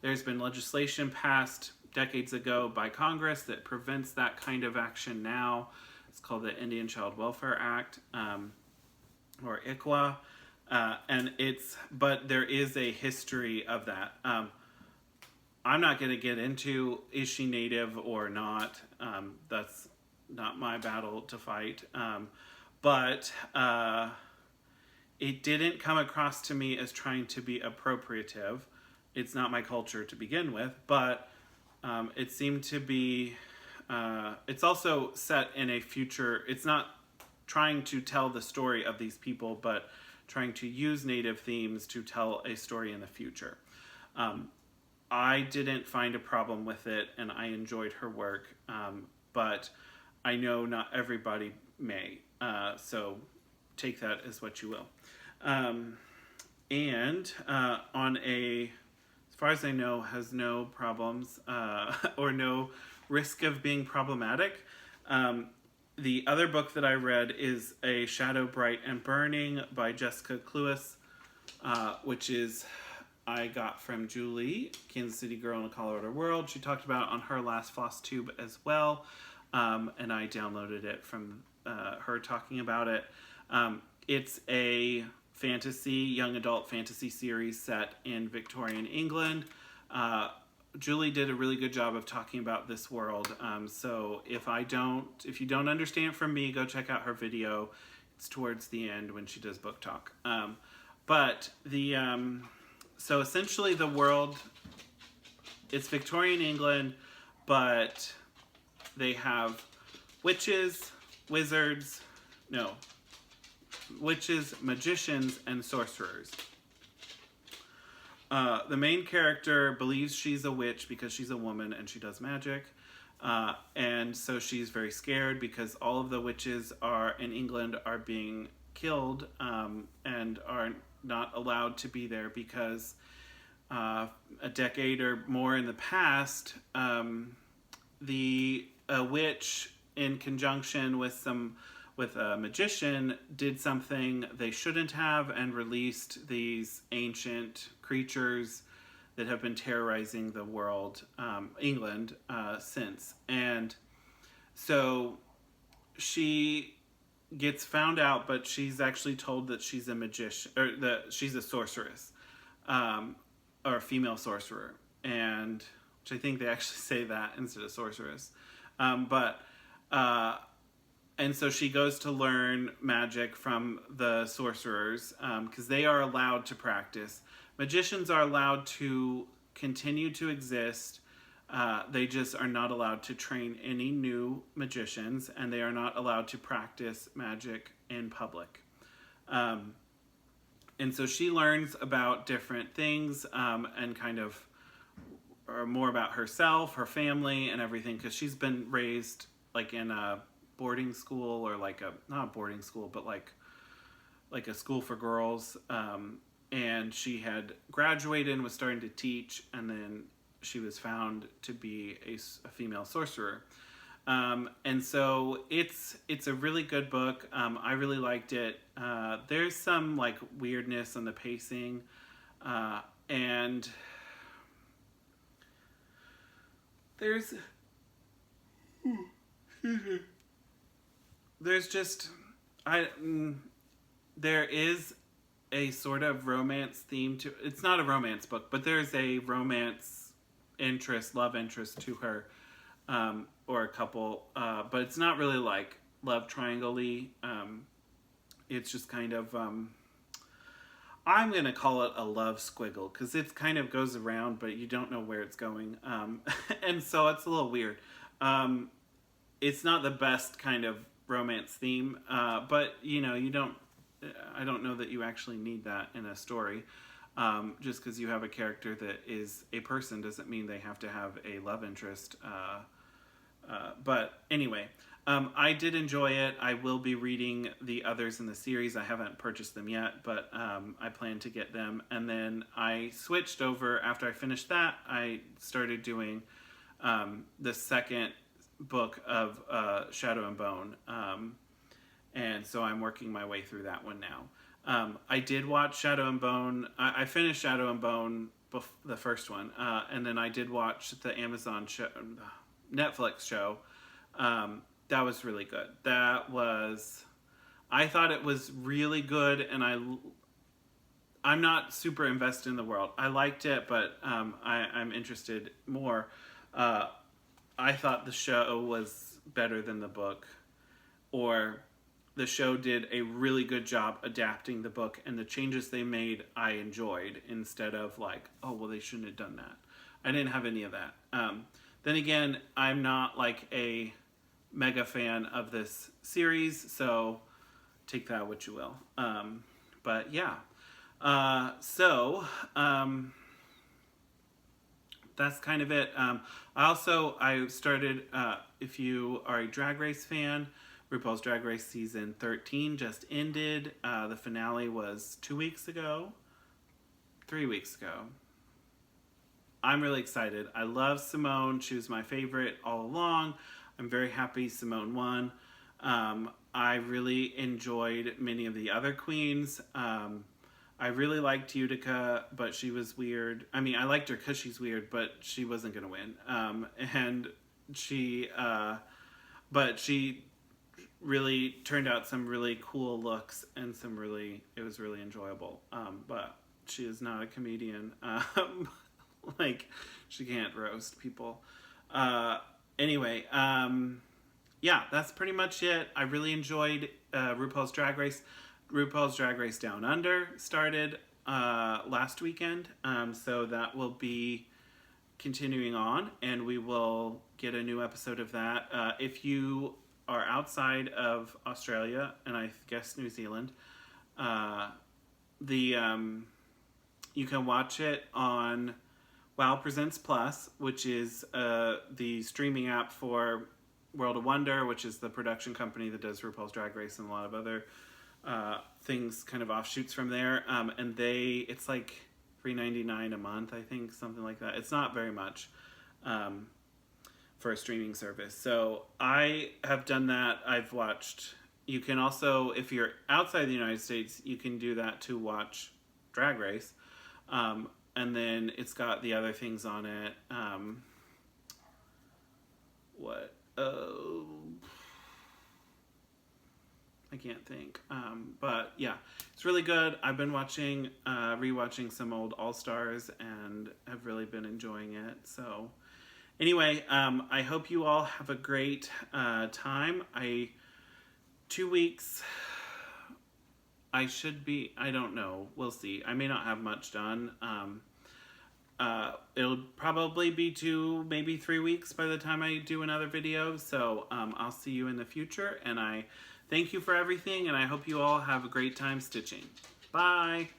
There's been legislation passed decades ago by Congress that prevents that kind of action now. It's called the Indian Child Welfare Act, or ICWA, but there is a history of that. I'm not going to get into is she Native or not. That's not my battle to fight. But it didn't come across to me as trying to be appropriative. It's not my culture to begin with, but it seemed to be, it's also set in a future. It's not trying to tell the story of these people, but trying to use Native themes to tell a story in the future. I didn't find a problem with it, and I enjoyed her work, but I know not everybody may, so take that as what you will. And on a, as far as I know, has no problems or no risk of being problematic. The other book that I read is A Shadow Bright and Burning by Jessica Cluess, which is, I got from Julie, Kansas City Girl in a Colorado World. She talked about it on her last Flosstube as well, and I downloaded it from her talking about it. It's a young adult fantasy series set in Victorian England. Julie did a really good job of talking about this world. So if you don't understand from me, go check out her video. It's towards the end when she does book talk. But the so essentially the world, it's Victorian England, but they have witches, wizards, no, witches, magicians, and sorcerers. The main character believes she's a witch because she's a woman and she does magic. And so she's very scared because all of the witches in England are being killed and are not allowed to be there because a decade or more in the past, a witch in conjunction with a magician did something they shouldn't have and released these ancient creatures that have been terrorizing the world, England, since. And so she gets found out, but she's actually told that she's a magician, or that she's a sorceress, or a female sorcerer. And which I think they actually say that instead of sorceress. And so she goes to learn magic from the sorcerers because they are allowed to practice. Magicians are allowed to continue to exist. They just are not allowed to train any new magicians, and they are not allowed to practice magic in public. And so she learns about different things and kind of more about herself, her family, and everything, because she's been raised like in a boarding school, or like not a boarding school, but like a school for girls. And she had graduated and was starting to teach, and then she was found to be a female sorcerer. And so it's a really good book. I really liked it. There's some like weirdness on the pacing, and there is a sort of romance theme to it's not a romance book, but there's a love interest to her, or a couple, but it's not really like love triangle-y. It's just kind of I'm gonna call it a love squiggle because it kind of goes around, but you don't know where it's going, and so it's a little weird. It's not the best kind of romance theme, but I don't know that you actually need that in a story. Just because you have a character that is a person doesn't mean they have to have a love interest. But anyway, I did enjoy it. I will be reading the others in the series. I haven't purchased them yet, but I plan to get them. And then I switched over, after I finished that, I started doing the second book of Shadow and Bone. And so I'm working my way through that one now. I did watch Shadow and Bone. I finished Shadow and Bone, the first one, and then I did watch the Amazon show, Netflix show. That was really good. I thought it was really good, and I'm not super invested in the world. I liked it, but I'm interested more. I thought the show was better than the book, or the show did a really good job adapting the book, and the changes they made I enjoyed, instead of like, oh, well, they shouldn't have done that. I didn't have any of that. Then again, I'm not like a mega fan of this series, so take that what you will. But yeah. That's kind of it. I started, if you are a Drag Race fan, RuPaul's Drag Race season 13 just ended. The finale was 3 weeks ago. I'm really excited. I love Simone. She was my favorite all along. I'm very happy Simone won. I really enjoyed many of the other queens. I really liked Utica, but she was weird. I mean, I liked her because she's weird, but she wasn't going to win. But she really turned out some really cool looks, and it was really enjoyable. But she is not a comedian. Like, she can't roast people. Anyway, yeah, that's pretty much it. I really enjoyed RuPaul's Drag Race. RuPaul's Drag Race Down Under started last weekend, so that will be continuing on, and we will get a new episode of that. If you are outside of Australia, and I guess New Zealand, you can watch it on Wow Presents Plus, which is the streaming app for World of Wonder, which is the production company that does RuPaul's Drag Race and a lot of other things, kind of offshoots from there. And it's like $3.99 a month, I think, something like that. It's not very much for a streaming service. So I have done that. I've watched. You can also, if you're outside the United States, you can do that to watch Drag Race. And then it's got the other things on it. I can't think. But yeah, it's really good. I've been rewatching some old All-Stars and have really been enjoying it. So anyway, I hope you all have a great time. 2 weeks, I don't know. We'll see. I may not have much done. It'll probably be 2, maybe 3 weeks by the time I do another video. So I'll see you in the future, and I thank you for everything, and I hope you all have a great time stitching. Bye!